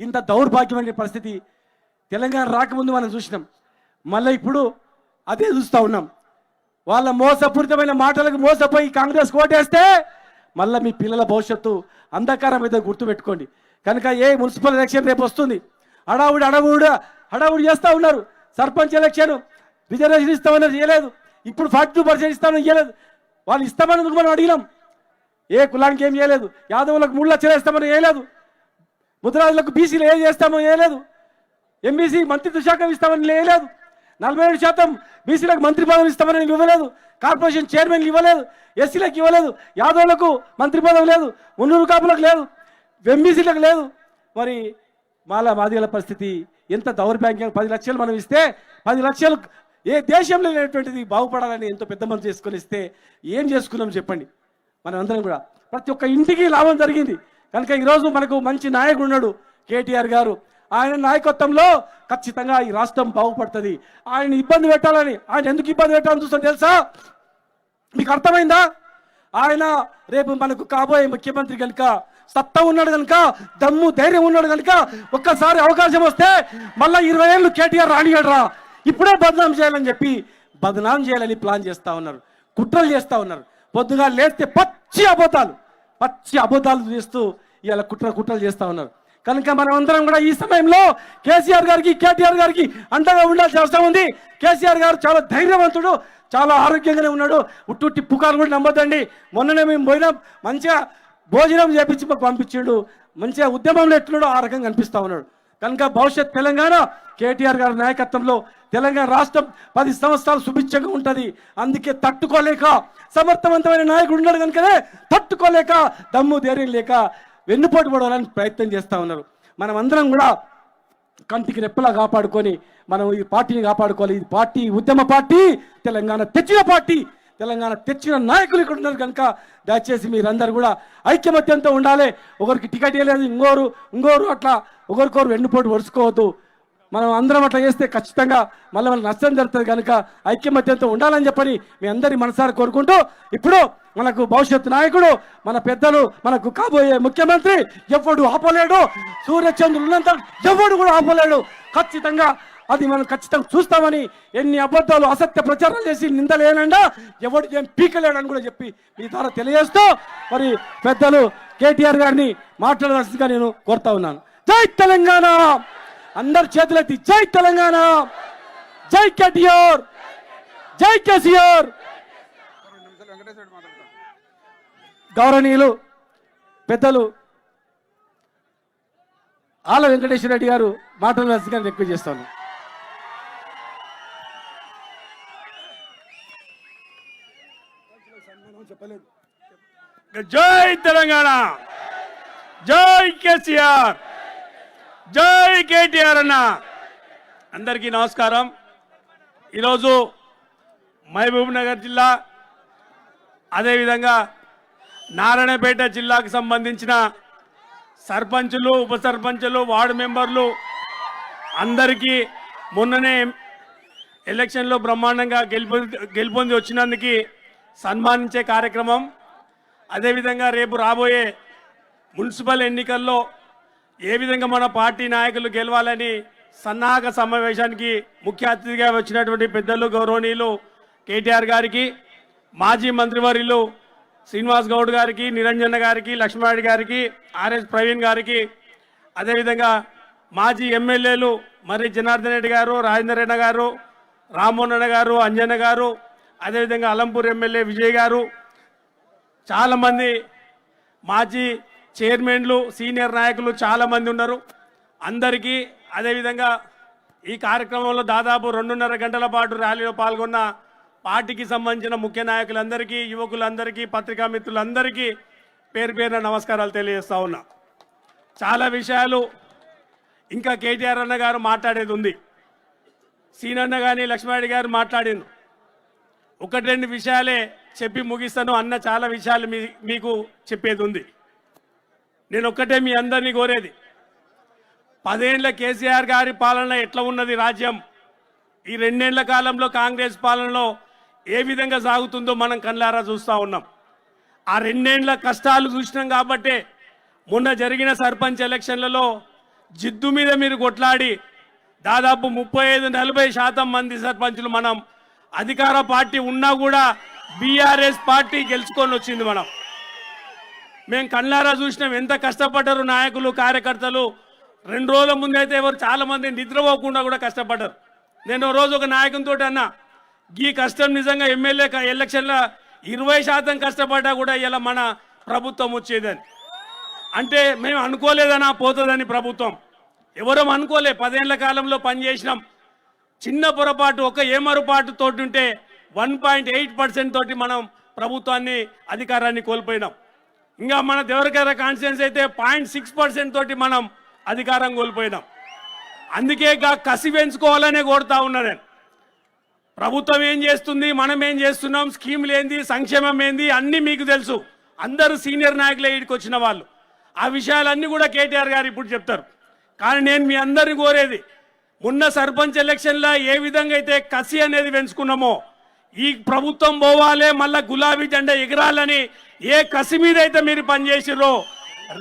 ఇంత దౌర్భాగ్యమైన పరిస్థితి తెలంగాణ రాకముందు మనం చూసినాం. మళ్ళీ ఇప్పుడు అదే చూస్తూ ఉన్నాం. వాళ్ళ మోసపూరితమైన మాటలకు మోసపోయి కాంగ్రెస్ ఓటేస్తే మళ్ళీ మీ పిల్లల భవిష్యత్తు అంధకారం అయితే గుర్తుపెట్టుకోండి. కనుక ఏ మున్సిపల్ ఎలక్షన్ రేపు వస్తుంది, హడావుడి చేస్తూ ఉన్నారు. సర్పంచ్ ఎలక్షన్ రిజర్వేషన్ ఇస్తామని చేయలేదు, ఇప్పుడు 42% ఇస్తామని చేయలేదు. వాళ్ళు ఇస్తామని మనం అడిగినాం, ఏ కులానికి ఏం చేయలేదు. యాదవులకు 3 లక్షలు ఇస్తామని చేయలేదు, ముద్రాజులకు బీసీలు ఏం చేస్తామో చేయలేదు, ఎంబీసీ మంత్రిత్వ శాఖ ఇస్తామని చేయలేదు, 47% బీసీలకు మంత్రి పదవులు ఇస్తామని ఇవ్వలేదు, కార్పొరేషన్ చైర్మన్లు ఇవ్వలేదు, ఎస్సీలకు ఇవ్వలేదు, యాదవులకు మంత్రి పదవి లేదు, మున్నూరు కాపులకు లేదు, ఎంబీసీలకు లేదు. మరి మాదిగల పరిస్థితి ఎంత దౌర్భాగ్యం. 10 లక్షలు మనం ఇస్తే 10 లక్షలు ఏ దేశంలో లేనటువంటిది బాగుపడాలని ఎంతో పెద్ద మనసు చేసుకొని ఇస్తే ఏం చేసుకున్నాం చెప్పండి. మనం అందరం కూడా ప్రతి ఒక్క ఇంటికి లాభం జరిగింది. కనుక ఈరోజు మనకు మంచి నాయకుడు ఉన్నాడు కేటీఆర్ గారు. ఆయన నాయకత్వంలో ఖచ్చితంగా ఈ రాష్ట్రం బాగుపడుతుంది. ఆయన ఇబ్బంది పెట్టాలని, ఆయన ఎందుకు ఇబ్బంది పెట్టాలని చూస్తాం తెలుసా? మీకు అర్థమైందా? ఆయన రేపు మనకు కాబోయే ముఖ్యమంత్రి కనుక సత్తా ఉన్నాడు కనుక, దమ్ము ధైర్యం ఉన్నాడు కనుక, ఒక్కసారి అవకాశం వస్తే మళ్ళీ 20 ఏళ్ళు కేటీఆర్ రానియడరా, ఇప్పుడే బదనాం చేయాలని చెప్పి బదనాం చేయాలని ప్లాన్ చేస్తూ ఉన్నారు, కుట్రలు చేస్తూ ఉన్నారు. పొద్దుగా లేస్తే పచ్చి అబద్ధాలు చేస్తూ ఇలా కుట్రలు చేస్తూ ఉన్నారు. కనుక మనం అందరం కూడా ఈ సమయంలో కేసీఆర్ గారికి, కేటీఆర్ గారికి అండగా ఉండాల్సిన అవసరం ఉంది. కేసీఆర్ గారు చాలా ధైర్యవంతుడు, చాలా ఆరోగ్యంగానే ఉన్నాడు. ఉట్టి పుకారు కూడా నమ్మొద్దండి. మొన్ననే మేము పోయినా మంచిగా భోజనం చేపించి మాకు పంపించాడు, మంచిగా ఉద్యమంలో ఎట్లున్నాడో ఆ రకంగా కనిపిస్తూ ఉన్నాడు. కనుక భవిష్యత్ తెలంగాణ కేటీఆర్ గారి నాయకత్వంలో తెలంగాణ రాష్ట్రం 10 సంవత్సరాలు సుభిక్షంగా ఉంటుంది. అందుకే తట్టుకోలేక సమర్థవంతమైన నాయకుడు ఉన్నాడు కనుకనే తట్టుకోలేక దమ్ము ధైర్యం లేక వెన్నుపోటు పడాలని ప్రయత్నం చేస్తూ ఉన్నారు. మనం అందరం కూడా కంటికి రెప్పలా కాపాడుకొని మనం ఈ పార్టీని కాపాడుకోవాలి. ఇది పార్టీ, ఉద్యమ పార్టీ, తెలంగాణ తెచ్చిన పార్టీ, తెలంగాణ తెచ్చిన నాయకులు ఇక్కడ ఉన్నారు. కనుక దయచేసి మీరందరూ కూడా ఐక్యమత్యంతో ఉండాలి. ఒకరికి టికెట్ ఇవ్వలేదు, ఇంకోరు అట్లా ఒకరికొరు వెన్నుపోటు వరుసుకోవద్దు. మనం అందరం అట్లా చేస్తే ఖచ్చితంగా మళ్ళీ మనకు నష్టం జరుగుతుంది. కనుక ఐక్యమత్యంతో ఉండాలని చెప్పని మీ అందరి మనసారి కోరుకుంటూ, ఇప్పుడు మనకు భవిష్యత్తు నాయకుడు, మన పెద్దలు, మనకు కాబోయే ముఖ్యమంత్రి ఎవడు ఆపలేడు. సూర్యచంద్రులు ఉన్నంత ఎవడు కూడా ఆపలేడు. ఖచ్చితంగా అది మనం ఖచ్చితంగా చూస్తామని, ఎన్ని అబద్ధాలు అసత్య ప్రచారం చేసి నిందలేనండా ఎవడు ఏం పీకలేడని కూడా చెప్పి మీ ద్వారా తెలియజేస్తూ, మరి పెద్దలు కేటీఆర్ గారిని మాట్లాడాల్సిందిగా నేను కోరుతా ఉన్నాను. జై తెలంగాణ! అందరు చేతులెత్తి జై తెలంగాణ, జై కేటీఆర్, జై కేసీఆర్. గౌరవనీయులు పెద్దలు ఆల వెంకటేశ్వర రెడ్డి గారు మాట్లాడాల్సిందిగా రిక్వెస్ట్ చేస్తాను. జై తెలంగాణ, జై కేసీఆర్, జై కేటీఆర్ అన్న. అందరికీ నమస్కారం. ఈరోజు మహబూబ్ నగర్ జిల్లా అదేవిధంగా నారాయణపేట జిల్లాకు సంబంధించిన సర్పంచులు, ఉప సర్పంచులు, వార్డు మెంబర్లు అందరికీ మొన్ననే ఎలక్షన్లో బ్రహ్మాండంగా గెలుపొంది వచ్చినందుకు సన్మానించే కార్యక్రమం, అదేవిధంగా రేపు రాబోయే మున్సిపల్ ఎన్నికల్లో ఏ విధంగా మన పార్టీ నాయకులు గెలవాలని సన్నాహక సమావేశానికి ముఖ్య అతిథిగా వచ్చినటువంటి పెద్దలు గౌరవనీయులు కేటీఆర్ గారికి, మాజీ మంత్రివర్యులు శ్రీనివాస్ గౌడ్ గారికి, నిరంజన్ గారికి, లక్ష్మారెడ్డి గారికి, ఆర్ఎస్ ప్రవీణ్ గారికి, అదేవిధంగా మాజీ ఎమ్మెల్యేలు మరి జనార్దన్ రెడ్డి గారు, రాజేందర్ రెడ్డి గారు, రామ్మోహన్ గారు, అంజన్న గారు, అదేవిధంగా అలంపూర్ ఎమ్మెల్యే విజయ్ గారు, చాలామంది మాజీ చైర్మన్లు, సీనియర్ నాయకులు చాలామంది ఉన్నారు. అందరికీ అదేవిధంగా ఈ కార్యక్రమంలో దాదాపు 2.5 గంటల పాటు ర్యాలీలో పాల్గొన్న పార్టీకి సంబంధించిన ముఖ్య నాయకులందరికీ, యువకులందరికీ, పత్రికా మిత్రులందరికీ పేరు పేరున నమస్కారాలు తెలియజేస్తా ఉన్నా. చాలా విషయాలు ఇంకా కేటీఆర్ అన్న గారు మాట్లాడేది ఉంది. సీనన్న కానీ లక్ష్మారెడ్డి గారు మాట్లాడింది. 1-2 విషయాలే చెప్పి ముగిస్తాను. అన్న చాలా విషయాలు మీకు చెప్పేది ఉంది. నేను ఒక్కటే మీ అందరినీ కోరేది, 10 ఏళ్ల కేసీఆర్ గారి పాలన ఎట్లా ఉన్నది రాజ్యం, ఈ 2 ఏళ్ల కాలంలో కాంగ్రెస్ పాలనలో ఏ విధంగా సాగుతుందో మనం కళ్ళారా చూస్తూ ఉన్నాం. ఆ 2 ఏళ్ల కష్టాలు చూసినాం కాబట్టే మొన్న జరిగిన సర్పంచ్ ఎలక్షన్లలో జిద్దు మీద మీరు కొట్లాడి దాదాపు 35-40% మంది సర్పంచులు మనం అధికార పార్టీ ఉన్నా కూడా బీఆర్ఎస్ పార్టీ గెలుచుకొని వచ్చింది. మేము కళ్ళారా చూసినాం ఎంత కష్టపడ్డారు నాయకులు, కార్యకర్తలు. 2 రోజుల ముందైతే ఎవరు చాలా మంది నిద్రపోకుండా కూడా కష్టపడ్డారు. నేను రోజు ఒక నాయకునితో అన్నా, ఈ కష్టం నిజంగా ఎమ్మెల్యే ఎలక్షన్లో 20% కష్టపడ్డా కూడా ఇలా మన ప్రభుత్వం వచ్చేదని. అంటే మేము అనుకోలేదనా పోతుందని ప్రభుత్వం, ఎవరం అనుకోలే. 10 ఏళ్ల కాలంలో పనిచేసినాం. చిన్న పొరపాటు, ఒక ఏమరుపాటు తోటి ఉంటే 1.8% తోటి మనం ప్రభుత్వాన్ని, అధికారాన్ని కోల్పోయినాం. ఇంకా మన దేవరకర కాన్స్టిట్యున్సీ అయితే 0.6% తోటి మనం అధికారం కోల్పోయినాం. అందుకే కసి పెంచుకోవాలనే కోరుతా ఉన్నా నేను. ప్రభుత్వం ఏం చేస్తుంది, మనం ఏం చేస్తున్నాం, స్కీములు ఏంది, సంక్షేమం ఏంది అన్నీ మీకు తెలుసు. అందరూ సీనియర్ నాయకులే ఈడికి వచ్చిన వాళ్ళు. ఆ విషయాలన్నీ కూడా కేటీఆర్ గారు ఇప్పుడు చెప్తారు. కానీ నేను మీ అందరిని కోరేది, మొన్న సర్పంచ్ ఎలక్షన్లో ఏ విధంగా అయితే కసి అనేది పెంచుకున్నామో, ఈ ప్రభుత్వం పోవాలి, మళ్ళా గులాబీ జెండా ఎగరాలని ఏ కసి మీద అయితే మీరు పనిచేసిర్రో,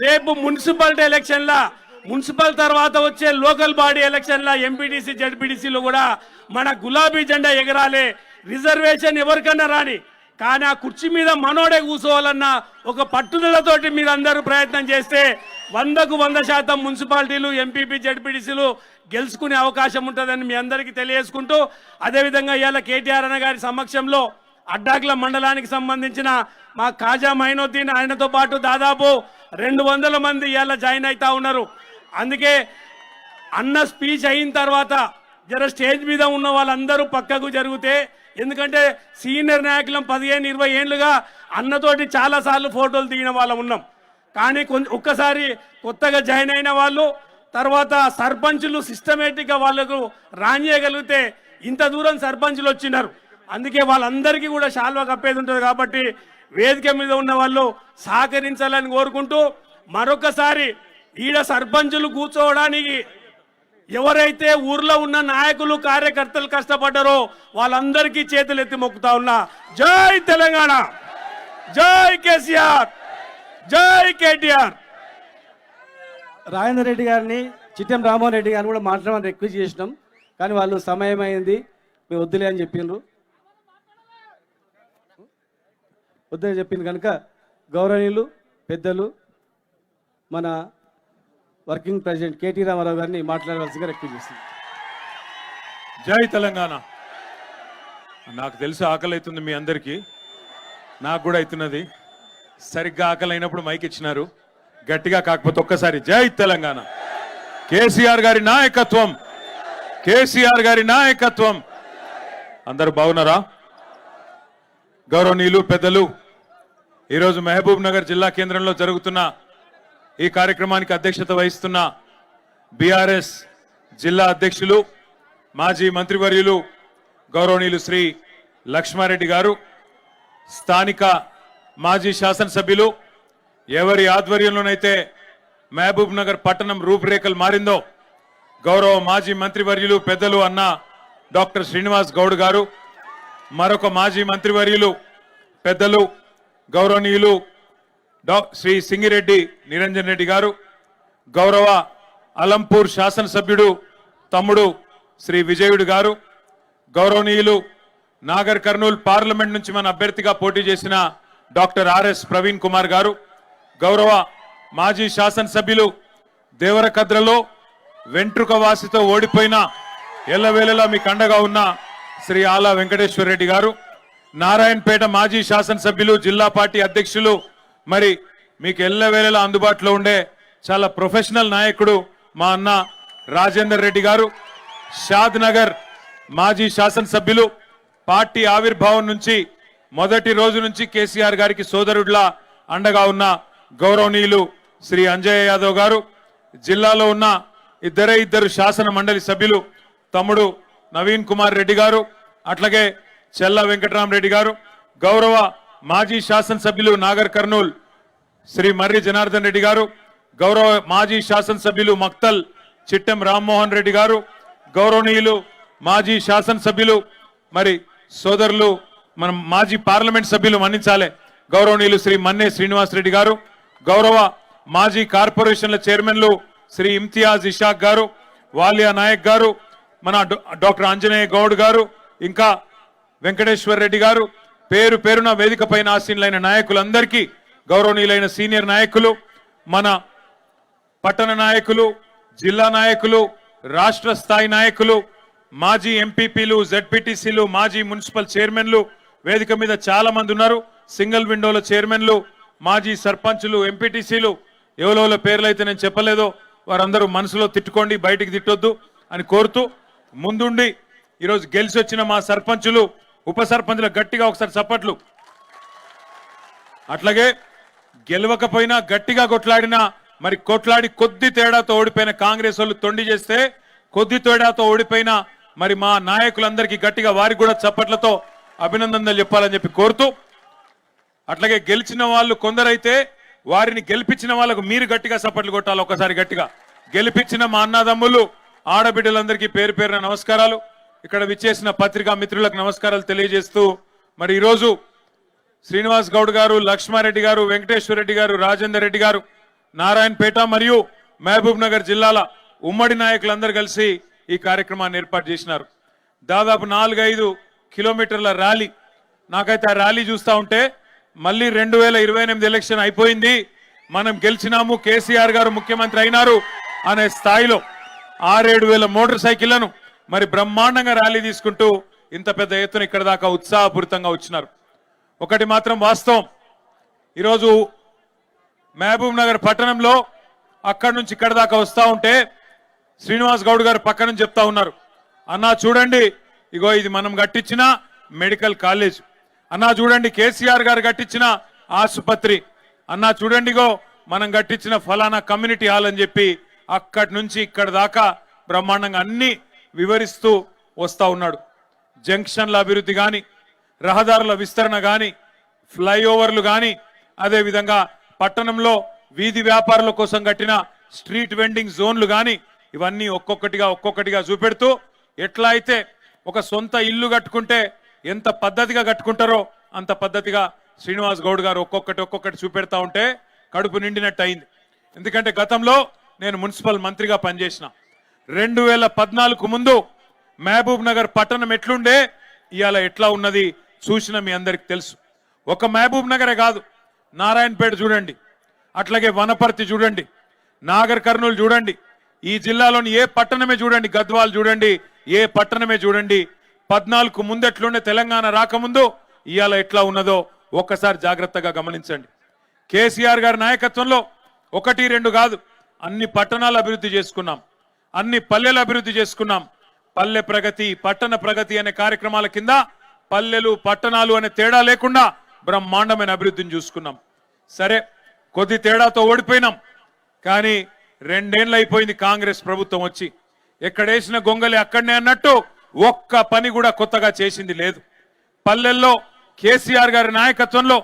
రేపు మున్సిపాలిటీ ఎలక్షన్లా, మున్సిపల్ తర్వాత వచ్చే లోకల్ బాడీ ఎలక్షన్ల ఎంపీటీసీ, జడ్పీటీసీలో కూడా మన గులాబీ జెండా ఎగరాలి. రిజర్వేషన్ ఎవరికన్నా రాని, కానీ ఆ కుర్చీ మీద మనోడే కూర్చోవాలన్న ఒక పట్టుదలతోటి మీరు అందరూ ప్రయత్నం చేస్తే 100కు 100% మున్సిపాలిటీలు, ఎంపీపీ, జడ్పీటీసీలు గెలుచుకునే అవకాశం ఉంటుందని మీ అందరికీ తెలియజేసుకుంటూ, అదేవిధంగా ఇవాళ కేటీఆర్ అన్న గారి సమక్షంలో అడ్డాకుల మండలానికి సంబంధించిన మా కాజా మైనుద్దీన్, ఆయనతో పాటు దాదాపు 200 మంది ఇవాళ జాయిన్ అవుతా ఉన్నారు. అందుకే అన్న స్పీచ్ అయిన తర్వాత జర స్టేజ్ మీద ఉన్న వాళ్ళందరూ పక్కకు జరిగితే, ఎందుకంటే సీనియర్ నాయకులం 15-20 ఏళ్ళుగా అన్నతోటి చాలాసార్లు ఫోటోలు దిగిన వాళ్ళం ఉన్నాం. కానీ ఒక్కసారి కొత్తగా జాయిన్ అయిన వాళ్ళు, తర్వాత సర్పంచులు సిస్టమేటిక్గా వాళ్ళకు రానియగలిగితే ఇంత దూరం సర్పంచులు వచ్చినారు. అందుకే వాళ్ళందరికీ కూడా శాల్వా కప్పేది ఉంటుంది. కాబట్టి వేదిక మీద ఉన్న వాళ్ళు సహకరించాలని కోరుకుంటూ, మరొకసారి ఈడ సర్పంచులు కూర్చోవడానికి ఎవరైతే ఊర్లో ఉన్న నాయకులు, కార్యకర్తలు కష్టపడ్డారో వాళ్ళందరికీ చేతులు ఎత్తి మొక్కుతా ఉన్నా. జై తెలంగాణ, జై కేసీఆర్, జై కేటీఆర్. రాజేందర్ రెడ్డి గారిని, చిట్టెం రామ్మోహన్ రెడ్డి గారిని కూడా మాట్లాడమని రిక్వెస్ట్ చేసినాం. కానీ వాళ్ళు సమయం అయింది, మేము వద్దులే అని చెప్పిండ్రు. వద్దని చెప్పింది కనుక గౌరవనీయులు పెద్దలు మన వర్కింగ్ ప్రెసిడెంట్ కేటీ రామారావు గారిని మాట్లాడవలసిందిగా రిక్వెస్ట్ చేస్తుంది. జై తెలంగాణ. నాకు తెలిసి ఆకలి అవుతుంది మీ అందరికీ, నాకు కూడా అవుతున్నది. సరిగ్గా ఆకలి అయినప్పుడు మైక్ ఇచ్చినారు, గట్టిగా కాకపోతే ఒక్కసారి జై తెలంగాణ. కేసీఆర్ గారి నాయకత్వం, కేసీఆర్ గారి నాయకత్వం. అందరూ బాగున్నారా? గౌరవనీయులు పెద్దలు, ఈరోజు మహబూబ్ నగర్ జిల్లా కేంద్రంలో జరుగుతున్న ఈ కార్యక్రమానికి అధ్యక్షత వహిస్తున్న బీఆర్ఎస్ జిల్లా అధ్యక్షులు మాజీ మంత్రివర్యులు గౌరవనీయులు శ్రీ లక్ష్మారెడ్డి గారు, స్థానిక మాజీ శాసనసభ్యులు, ఎవరి ఆధ్వర్యంలోనైతే మహబూబ్ నగర్ పట్టణం రూపురేఖలు మారిందో గౌరవ మాజీ మంత్రివర్యులు పెద్దలు అన్న డాక్టర్ శ్రీనివాస్ గౌడ్ గారు, మరొక మాజీ మంత్రివర్యులు పెద్దలు గౌరవనీయులు శ్రీ సింగిరెడ్డి నిరంజన్ రెడ్డి గారు, గౌరవ అలంపూర్ శాసనసభ్యుడు తమ్ముడు శ్రీ విజయుడు గారు, గౌరవనీయులు నాగర్ కర్నూల్ పార్లమెంట్ నుంచి మన అభ్యర్థిగా పోటీ చేసిన డాక్టర్ ఆర్ఎస్ ప్రవీణ్ కుమార్ గారు, గౌరవ మాజీ శాసనసభ్యులు దేవరకద్రలో వెంట్రుక వాసితో ఓడిపోయిన ఎల్లవేళలా మీకు అండగా ఉన్న శ్రీ ఆలా వెంకటేశ్వర రెడ్డి గారు, నారాయణపేట మాజీ శాసనసభ్యులు జిల్లా పార్టీ అధ్యక్షులు, మరి మీకు ఎల్లవేళలా అందుబాటులో ఉండే చాలా ప్రొఫెషనల్ నాయకుడు మా అన్న రాజేందర్ రెడ్డి గారు, షాద్ నగర్ మాజీ శాసనసభ్యులు, పార్టీ ఆవిర్భావం నుంచి మొదటి రోజు నుంచి కేసీఆర్ గారికి సోదరుడిలా అండగా ఉన్న గౌరవనీయులు శ్రీ అంజయ్య యాదవ్ గారు, జిల్లాలో ఉన్న ఇద్దరు శాసన మండలి సభ్యులు తమ్ముడు నవీన్ కుమార్ రెడ్డి గారు, అట్లాగే చెల్ల వెంకటరామరెడ్డి గారు, గౌరవ మాజీ శాసనసభ్యులు నాగర్ కర్నూల్ శ్రీ మర్రి జనార్దన్ రెడ్డి గారు, గౌరవ మాజీ శాసనసభ్యులు మక్తల్ చిట్టెం రామ్మోహన్ రెడ్డి గారు, గౌరవనీయులు మాజీ శాసనసభ్యులు మరి సోదరులు మన మాజీ పార్లమెంట్ సభ్యులు మన్నించాలే గౌరవనీయులు శ్రీ మన్నే శ్రీనివాస్ రెడ్డి గారు, గౌరవ మాజీ కార్పొరేషన్ల చైర్మన్లు శ్రీ ఇమ్తియాజ్ ఇషాక్ గారు, వాలియా నాయక్ గారు, మన డాక్టర్ ఆంజనేయ గౌడ్ గారు, ఇంకా వెంకటేశ్వర్ రెడ్డి గారు, పేరు పేరున వేదిక పైన ఆసీనులైన నాయకులందరికీ, గౌరవనీయులైన సీనియర్ నాయకులు, మన పట్టణ నాయకులు, జిల్లా నాయకులు, రాష్ట్ర స్థాయి నాయకులు, మాజీ ఎంపీపీలు, జెడ్పీటీసీలు, మాజీ మున్సిపల్ చైర్మన్లు, వేదిక మీద చాలా మంది ఉన్నారు, సింగిల్ విండోల చైర్మన్లు, మాజీ సర్పంచులు, ఎంపీటీసీలు, ఎవరెవరో పేర్లు అయితే నేను చెప్పలేదో వారందరూ మనసులో తిట్టుకోండి, బయటికి తిట్టొద్దు అని కోరుతూ, ముందుండి ఈరోజు గెలిచి వచ్చిన మా సర్పంచులు, ఉప సర్పంచులు గట్టిగా ఒకసారి చప్పట్లు. అట్లాగే గెలవకపోయినా గట్టిగా కొట్లాడినా మరి కొట్లాడి కొద్ది తేడాతో ఓడిపోయిన కాంగ్రెస్ వాళ్ళు తొండి చేస్తే కొద్ది తేడాతో ఓడిపోయిన మరి మా నాయకులందరికీ గట్టిగా వారికి కూడా చప్పట్లతో అభినందనలు చెప్పాలని చెప్పి కోరుతూ, అట్లాగే గెలిచిన వాళ్ళు కొందరైతే వారిని గెలిపించిన వాళ్ళకు మీరు గట్టిగా చప్పట్లు కొట్టాలి. ఒకసారి గట్టిగా గెలిపించిన మా అన్నదమ్ములు ఆడబిడ్డలందరికీ పేరు పేరున నమస్కారాలు. ఇక్కడ విచ్చేసిన పత్రికా మిత్రులకు నమస్కారాలు తెలియజేస్తూ, మరి ఈరోజు శ్రీనివాస్ గౌడ్ గారు, లక్ష్మారెడ్డి గారు, వెంకటేశ్వర రెడ్డి గారు, రాజేందర్ రెడ్డి గారు, నారాయణపేట మరియు మహబూబ్ నగర్ జిల్లాల ఉమ్మడి నాయకులందరూ కలిసి ఈ కార్యక్రమాన్ని ఏర్పాటు చేసినారు. దాదాపు 4-5 కిలోమీటర్ల ర్యాలీ. నాకైతే ఆ ర్యాలీ చూస్తా ఉంటే మళ్ళీ 2028 ఎలక్షన్ అయిపోయింది, మనం గెలిచినాము, కేసీఆర్ గారు ముఖ్యమంత్రి అయినారు అనే స్థాయిలో 6-7 వేల మోటార్ సైకిళ్లను మరి బ్రహ్మాండంగా ర్యాలీ తీసుకుంటూ ఇంత పెద్ద ఎత్తున ఇక్కడ దాకా ఉత్సాహపూరితంగా వచ్చినారు. ఒకటి మాత్రం వాస్తవం, ఈరోజు మహబూబ్ నగర్ పట్టణంలో అక్కడి నుంచి ఇక్కడ దాకా వస్తా ఉంటే శ్రీనివాస్ గౌడ్ గారు పక్క నుంచి చెప్తా ఉన్నారు, అన్నా చూడండి ఇగో ఇది మనం కట్టించిన మెడికల్ కాలేజ్, అన్నా చూడండి కేసీఆర్ గారు కట్టించిన ఆసుపత్రి, అన్నా చూడండి ఇగో మనం కట్టించిన ఫలానా కమ్యూనిటీ హాల్ అని చెప్పి అక్కడి నుంచి ఇక్కడ దాకా బ్రహ్మాండంగా అన్ని వివరిస్తూ వస్తా ఉన్నాడు. జంక్షన్ల అభివృద్ధి కానీ, రహదారుల విస్తరణ కానీ, ఫ్లైఓవర్లు కానీ, అదేవిధంగా పట్టణంలో వీధి వ్యాపారుల కోసం కట్టిన స్ట్రీట్ వెండింగ్ జోన్లు కానీ, ఇవన్నీ ఒక్కొక్కటిగా చూపెడుతూ ఎట్లా అయితే ఒక సొంత ఇల్లు కట్టుకుంటే ఎంత పద్ధతిగా కట్టుకుంటారో అంత పద్ధతిగా శ్రీనివాస్ గౌడ్ గారు ఒక్కొక్కటి చూపెడతా ఉంటే కడుపు నిండినట్టు అయింది. ఎందుకంటే గతంలో నేను మున్సిపల్ మంత్రిగా పనిచేసిన 2014 ముందు మహబూబ్ నగర్ పట్టణం ఎట్లుండే ఇవాళ ఎట్లా ఉన్నది చూసిన మీ అందరికి తెలుసు. ఒక మహబూబ్ నగరే కాదు, నారాయణపేట చూడండి, అట్లాగే వనపర్తి చూడండి, నాగర్ కర్నూలు చూడండి, ఈ జిల్లాలోని ఏ పట్టణమే చూడండి, గద్వాల్ చూడండి, ఏ పట్టణమే చూడండి, 14 ముందు ఎట్లుండే తెలంగాణ రాకముందు ఇవాళ ఎట్లా ఉన్నదో ఒక్కసారి జాగ్రత్తగా గమనించండి. కేసీఆర్ గారి నాయకత్వంలో 1-2 కాదు, అన్ని పట్టణాలు అభివృద్ధి చేసుకున్నాం, అన్ని పల్లెలు అభివృద్ధి చేసుకున్నాం. పల్లె ప్రగతి, పట్టణ ప్రగతి అనే కార్యక్రమాల కింద పల్లెలు పట్టణాలు అనే తేడా లేకుండా బ్రహ్మాండమైన అభివృద్ధిని చూసుకున్నాం. సరే కొద్ది తేడాతో ఓడిపోయినాం, కానీ 2 ఏళ్ళు అయిపోయింది కాంగ్రెస్ ప్రభుత్వం వచ్చి. ఎక్కడేసిన గొంగలి అక్కడనే అన్నట్టు ఒక్క పని కూడా కొత్తగా చేసింది లేదు. పల్లెల్లో కేసీఆర్ గారి నాయకత్వంలో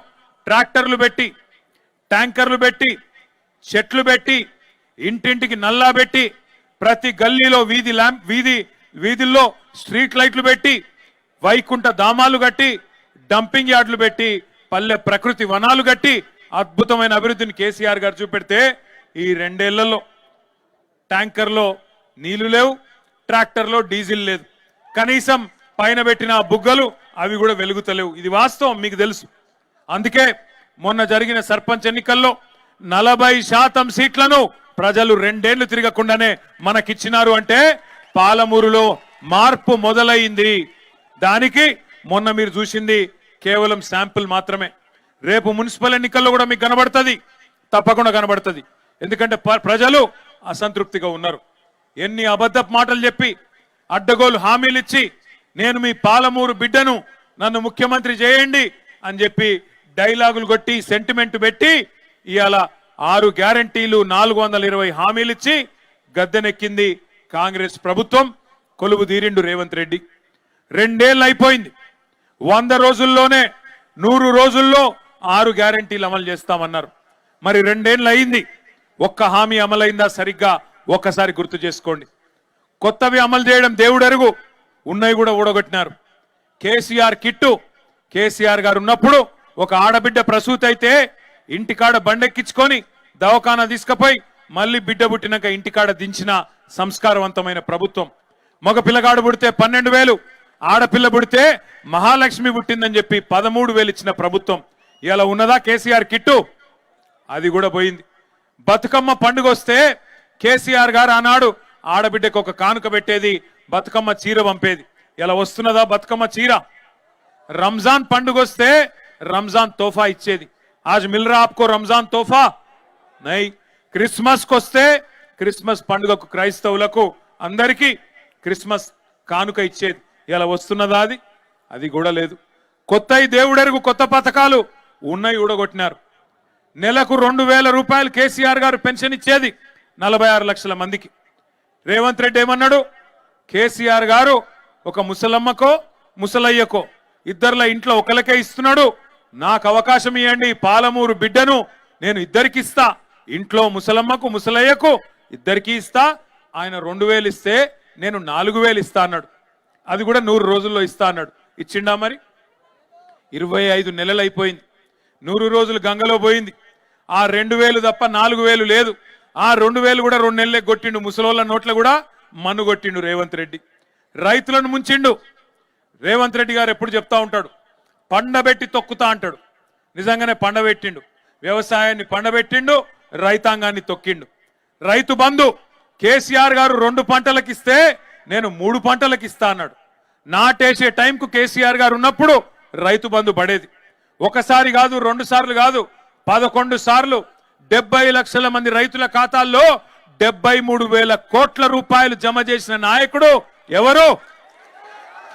ట్రాక్టర్లు పెట్టి, ట్యాంకర్లు పెట్టి, చెట్లు పెట్టి, ఇంటింటికి నల్లా పెట్టి, ప్రతి గల్లీలో వీధుల్లో స్ట్రీట్ లైట్లు పెట్టి, వైకుంఠ ధామాలు కట్టి, డంపింగ్ యార్డులు పెట్టి, పల్లె ప్రకృతి వనాలు కట్టి అద్భుతమైన అభివృద్ధిని కేసీఆర్ గారు చూపెడితే ఈ 2 ఏళ్లలో ట్యాంకర్లో నీళ్లు లేవు, ట్రాక్టర్లో డీజిల్ లేదు, కనీసం పైన పెట్టిన బుగ్గలు అవి కూడా వెలుగుతలేవు. ఇది వాస్తవం, మీకు తెలుసు. అందుకే మొన్న జరిగిన సర్పంచ్ ఎన్నికల్లో 40% సీట్లను ప్రజలు 2 ఏళ్లు తిరగకుండానే మనకిచ్చినారు. అంటే పాలమూరులో మార్పు మొదలైంది. దానికి మొన్న మీరు చూసింది కేవలం శాంపుల్ మాత్రమే. రేపు మున్సిపల్ ఎన్నికల్లో కూడా మీకు కనబడుతుంది, తప్పకుండా కనబడుతుంది. ఎందుకంటే ప్రజలు అసంతృప్తిగా ఉన్నారు. ఎన్ని అబద్ధపు మాటలు చెప్పి, అడ్డగోలు హామీలు ఇచ్చి, నేను మీ పాలమూరు బిడ్డను, నన్ను ముఖ్యమంత్రి చేయండి అని చెప్పి డైలాగులు కొట్టి, సెంటిమెంట్ పెట్టి, ఇవాళ 6 గ్యారంటీలు 420 హామీలు ఇచ్చి గద్దెనెక్కింది కాంగ్రెస్ ప్రభుత్వం. కొలువు తీరిండు రేవంత్ రెడ్డి. 2 ఏళ్ళు అయిపోయింది. 100 రోజుల్లోనే 100 రోజుల్లో 6 గ్యారంటీలు అమలు చేస్తామన్నారు. మరి 2 ఏళ్ళు అయింది, ఒక్క హామీ అమలైందా సరిగ్గా ఒక్కసారి గుర్తు చేసుకోండి. కొత్తవి అమలు చేయడం దేవుడు అరుగు, ఉన్నవి కూడా ఊడగొట్టినారు. కేసీఆర్ కిట్టు, కేసీఆర్ గారు ఉన్నప్పుడు ఒక ఆడబిడ్డ ప్రసూతి అయితే ఇంటికాడ బండెక్కించుకొని దవాఖానా తీసుకుపోయి మళ్ళీ బిడ్డ పుట్టినాక ఇంటికాడ దించిన సంస్కారవంతమైన ప్రభుత్వం. మగ పిల్లగాడు పుడితే 12,000, ఆడపిల్ల పుడితే మహాలక్ష్మి పుట్టిందని చెప్పి 13,000 ఇచ్చిన ప్రభుత్వం. ఇలా ఉన్నదా కేసీఆర్ కిట్టు? అది కూడా పోయింది. బతుకమ్మ పండుగ వస్తే కేసీఆర్ గారు ఆనాడు ఆడబిడ్డకు ఒక కానుక పెట్టేది, బతుకమ్మ చీర పంపేది. ఇలా వస్తున్నదా బతుకమ్మ చీర? రంజాన్ పండుగ వస్తే రంజాన్ తోఫా ఇచ్చేది. आज मिल रहा आपको रमजान तोहफा नहीं. క్రిస్మస్ కొస్తే క్రిస్మస్ పండుగకు క్రైస్తవులకు అందరికీ క్రిస్మస్ కానుక ఇచ్చేది. ఇలా వస్తున్నదా అది? అది కూడా లేదు. కొత్తయి దేవుడెరుగు కొత్త పథకాలు ఉన్నాయి, ఊడగొట్టినారు. నెలకు 2,000 రూపాయలు కేసీఆర్ గారు పెన్షన్ ఇచ్చేది 46 లక్షల మందికి. రేవంత్ రెడ్డి ఏమన్నాడు? కేసీఆర్ గారు ఒక ముసలమ్మకో ముసలయ్యకో ఇద్దర్ల ఇంట్లో ఒకరికే ఇస్తున్నాడు, నాకు అవకాశం ఇవ్వండి, పాలమూరు బిడ్డను నేను ఇద్దరికి ఇస్తా, ఇంట్లో ముసలమ్మకు ముసలయ్యకు ఇద్దరికి ఇస్తా, ఆయన 2,000 ఇస్తే నేను 4,000 ఇస్తా అన్నాడు. అది కూడా 100 రోజుల్లో ఇస్తా అన్నాడు. ఇచ్చిండా మరి? 25 నెలలు అయిపోయింది. 100 రోజులు గంగలో పోయింది. ఆ 2,000 తప్ప 4,000 లేదు. ఆ 2,000 కూడా 2 నెలలే కొట్టిండు. ముసలోళ్ళ నోట్ల కూడా మన్ను కొట్టిండు రేవంత్ రెడ్డి. రైతులను ముంచిండు. రేవంత్ రెడ్డి గారు ఎప్పుడు చెప్తా ఉంటాడు, పండబెట్టి తొక్కుతా అంటాడు. నిజంగానే పండబెట్టిండు. వ్యవసాయాన్ని పండబెట్టిండు, రైతాంగాన్ని తొక్కిండు. రైతు బంధు కేసీఆర్ గారు 2 పంటలకు ఇస్తే నేను 3 పంటలకు ఇస్తా అన్నాడు. నాటేసే టైంకు కేసీఆర్ గారు ఉన్నప్పుడు రైతు బంధు పడేది. ఒకసారి కాదు, 2 సార్లు కాదు, 11 సార్లు 70 లక్షల మంది రైతుల ఖాతాల్లో 73,000 కోట్ల రూపాయలు జమ చేసిన నాయకుడు ఎవరు?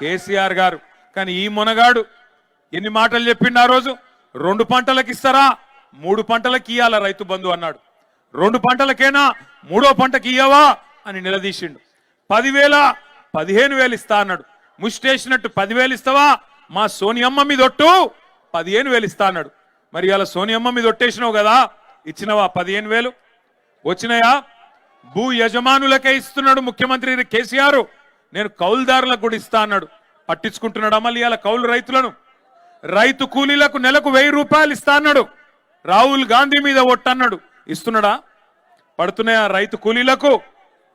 కేసీఆర్ గారు. కానీ ఈ మొనగాడు ఎన్ని మాటలు చెప్పిండు? ఆ రోజు 2 పంటలకు ఇస్తారా, 3 పంటలకు ఇయ్యాల రైతు బంధు అన్నాడు. 2 పంటలకేనా, 3వ పంటకి ఇయ్యవా అని నిలదీసిండు. 10,000 15,000 ఇస్తా అన్నాడు. ముష్టేసినట్టు 10,000 ఇస్తావా, మా సోనియమ్మ మీద ఒట్టు 15,000 ఇస్తా అన్నాడు. మరి ఇలా సోనియమ్మ మీద ఒట్టేసినావు కదా, ఇచ్చినవా 15,000? వచ్చినాయా? భూ యజమానులకే ఇస్తున్నాడు ముఖ్యమంత్రి కేసీఆర్. నేను కౌలుదారులకు కూడా ఇస్తా అన్నాడు. పట్టించుకుంటున్నాడు మళ్ళీ ఇలా కౌలు రైతులను? రైతు కూలీలకు నెలకు 1,000 రూపాయలు ఇస్తా అన్నాడు. రాహుల్ గాంధీ మీద ఒట్టన్నాడు. ఇస్తున్నాడా? పడుతున్నాయా రైతు కూలీలకు?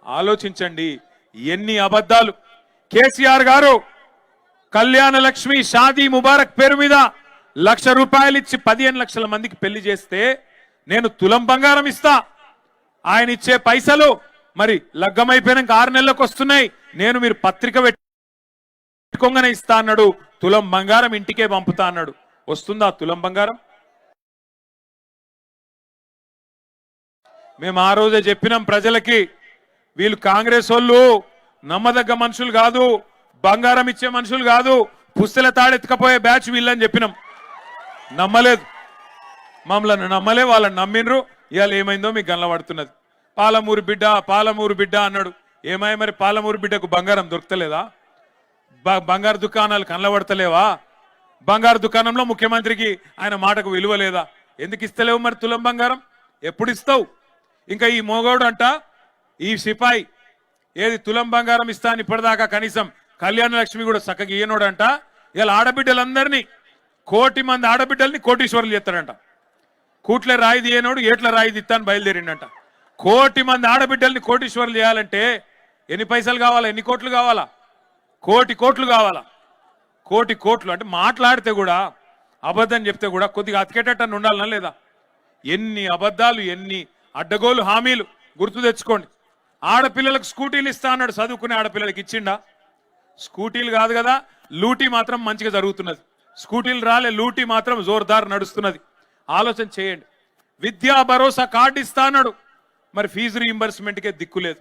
ఆలోచించండి ఎన్ని అబద్ధాలు. కేసీఆర్ గారు కళ్యాణ లక్ష్మి షాదీ ముబారక్ పేరు మీద 1,00,000 రూపాయలు ఇచ్చి 15 లక్షల మందికి పెళ్లి చేస్తే నేను తులం బంగారం ఇస్తా. ఆయన ఇచ్చే పైసలు మరి లగ్గమైపోయినాక 6 నెలలకు వస్తున్నాయి, నేను మీరు పత్రిక పెట్టుకోగానే ఇస్తా అన్నాడు. తులం బంగారం ఇంటికే పంపుతా అన్నాడు. వస్తుందా తులం బంగారం? మేము ఆ రోజే చెప్పినాం ప్రజలకి, వీళ్ళు కాంగ్రెస్ వాళ్ళు నమ్మదగ్గ మనుషులు కాదు, బంగారం ఇచ్చే మనుషులు కాదు, పుస్తల తాడెత్తుకపోయే బ్యాచ్ వీళ్ళని చెప్పినాం. నమ్మలేదు, మమ్మల్ని నమ్మలే, వాళ్ళని నమ్మినరు. ఇవాళ ఏమైందో మీకు గనబడుతున్నది. పాలమూరు బిడ్డ అన్నాడు. ఏమై మరి పాలమూరు బిడ్డకు బంగారం దొరకలేదా? బంగారు దుకాణాలు కనబడతలేవా? బంగారు దుకాణంలో ముఖ్యమంత్రికి ఆయన మాటకు విలువ లేదా? ఎందుకు ఇస్తలేవు మరి తులం బంగారం? ఎప్పుడు ఇస్తావు? ఇంకా ఈ మోగోడు అంట, ఈ సిపాయి ఏది తులం బంగారం ఇస్తా అని ఇప్పటిదాకా కనీసం కళ్యాణ లక్ష్మి కూడా చక్కగా ఇయ్యనోడంట. ఇలా ఆడబిడ్డలందరినీ 1 కోటి మంది ఆడబిడ్డల్ని కోటీశ్వరులు చేస్తాడంట. కూట్లే రాయి తీయనోడు ఏట్ల రాయి దిత్తాను బయలుదేరిండంట. 1 కోటి మంది ఆడబిడ్డల్ని కోటీశ్వరులు చేయాలంటే ఎన్ని పైసలు కావాలా? ఎన్ని కోట్లు కావాలా? 1 కోటి కోట్లు కావాలా? 1 కోటి కోట్లు అంటే మాట్లాడితే కూడా అబద్ధం చెప్తే కూడా కొద్దిగా అతికేటట్టు ఉండాలనా లేదా? ఎన్ని అబద్ధాలు, ఎన్ని అడ్డగోలు హామీలు గుర్తు తెచ్చుకోండి. ఆడపిల్లలకు స్కూటీలు ఇస్తా అన్నాడు, చదువుకునే ఆడపిల్లలకి ఇచ్చిండా? స్కూటీలు కాదు కదా, లూటీ మాత్రం మంచిగా జరుగుతున్నది. స్కూటీలు రాలే, లూటీ మాత్రం జోర్దార్ నడుస్తున్నది. ఆలోచన చేయండి. విద్యా భరోసా కార్డు ఇస్తా అన్నాడు, మరి ఫీజు రీయింబర్స్మెంట్కే దిక్కులేదు.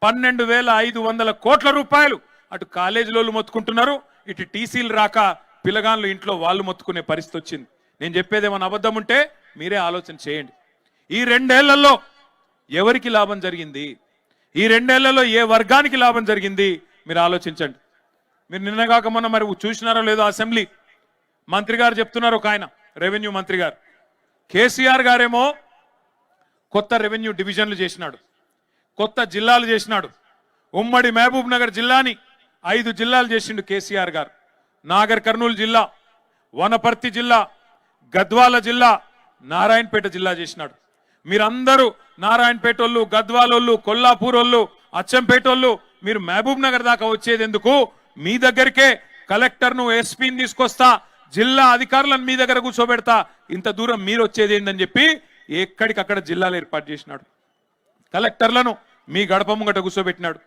12,500 కోట్ల రూపాయలు అటు కాలేజీలోళ్ళు మొత్తుకుంటున్నారు, ఇటు టీసీలు రాక పిల్లగాళ్ళు ఇంట్లో వాళ్ళు మొత్తుకునే పరిస్థితి వచ్చింది. నేను చెప్పేది ఏమైనా అబద్ధం ఉంటే మీరే ఆలోచన చేయండి. ఈ 2 ఏళ్లలో ఎవరికి లాభం జరిగింది? ఈ 2 ఏళ్లలో ఏ వర్గానికి లాభం జరిగింది? మీరు ఆలోచించండి. మీరు నిన్నగాక మొన్న మరి చూసినారో లేదో, అసెంబ్లీ మంత్రి గారు చెప్తున్నారు, ఒక ఆయన రెవెన్యూ మంత్రి గారు, కేసీఆర్ గారేమో కొత్త రెవెన్యూ డివిజన్లు చేసినాడు, కొత్త జిల్లాలు చేసినాడు. ఉమ్మడి మహబూబ్ నగర్ జిల్లాని 5 జిల్లాలు చేసిండు కేసీఆర్ గారు. నాగర్ కర్నూలు జిల్లా, వనపర్తి జిల్లా, గద్వాల జిల్లా, నారాయణపేట జిల్లా చేసినాడు. మీరందరూ నారాయణపేట వాళ్ళు, గద్వాలోళ్ళు, కొల్లాపూర్ వాళ్ళు, అచ్చంపేట వాళ్ళు మీరు మహబూబ్ నగర్ దాకా వచ్చేది ఎందుకు? మీ దగ్గరికే కలెక్టర్ను, ఎస్పీని తీసుకొస్తా, జిల్లా అధికారులను మీ దగ్గర కూర్చోబెడతా, ఇంత దూరం మీరు వచ్చేది ఏందని చెప్పి ఎక్కడికక్కడ జిల్లాలు ఏర్పాటు చేసినాడు. కలెక్టర్లను మీ గడప ముంగట కూర్చోబెట్టినాడు.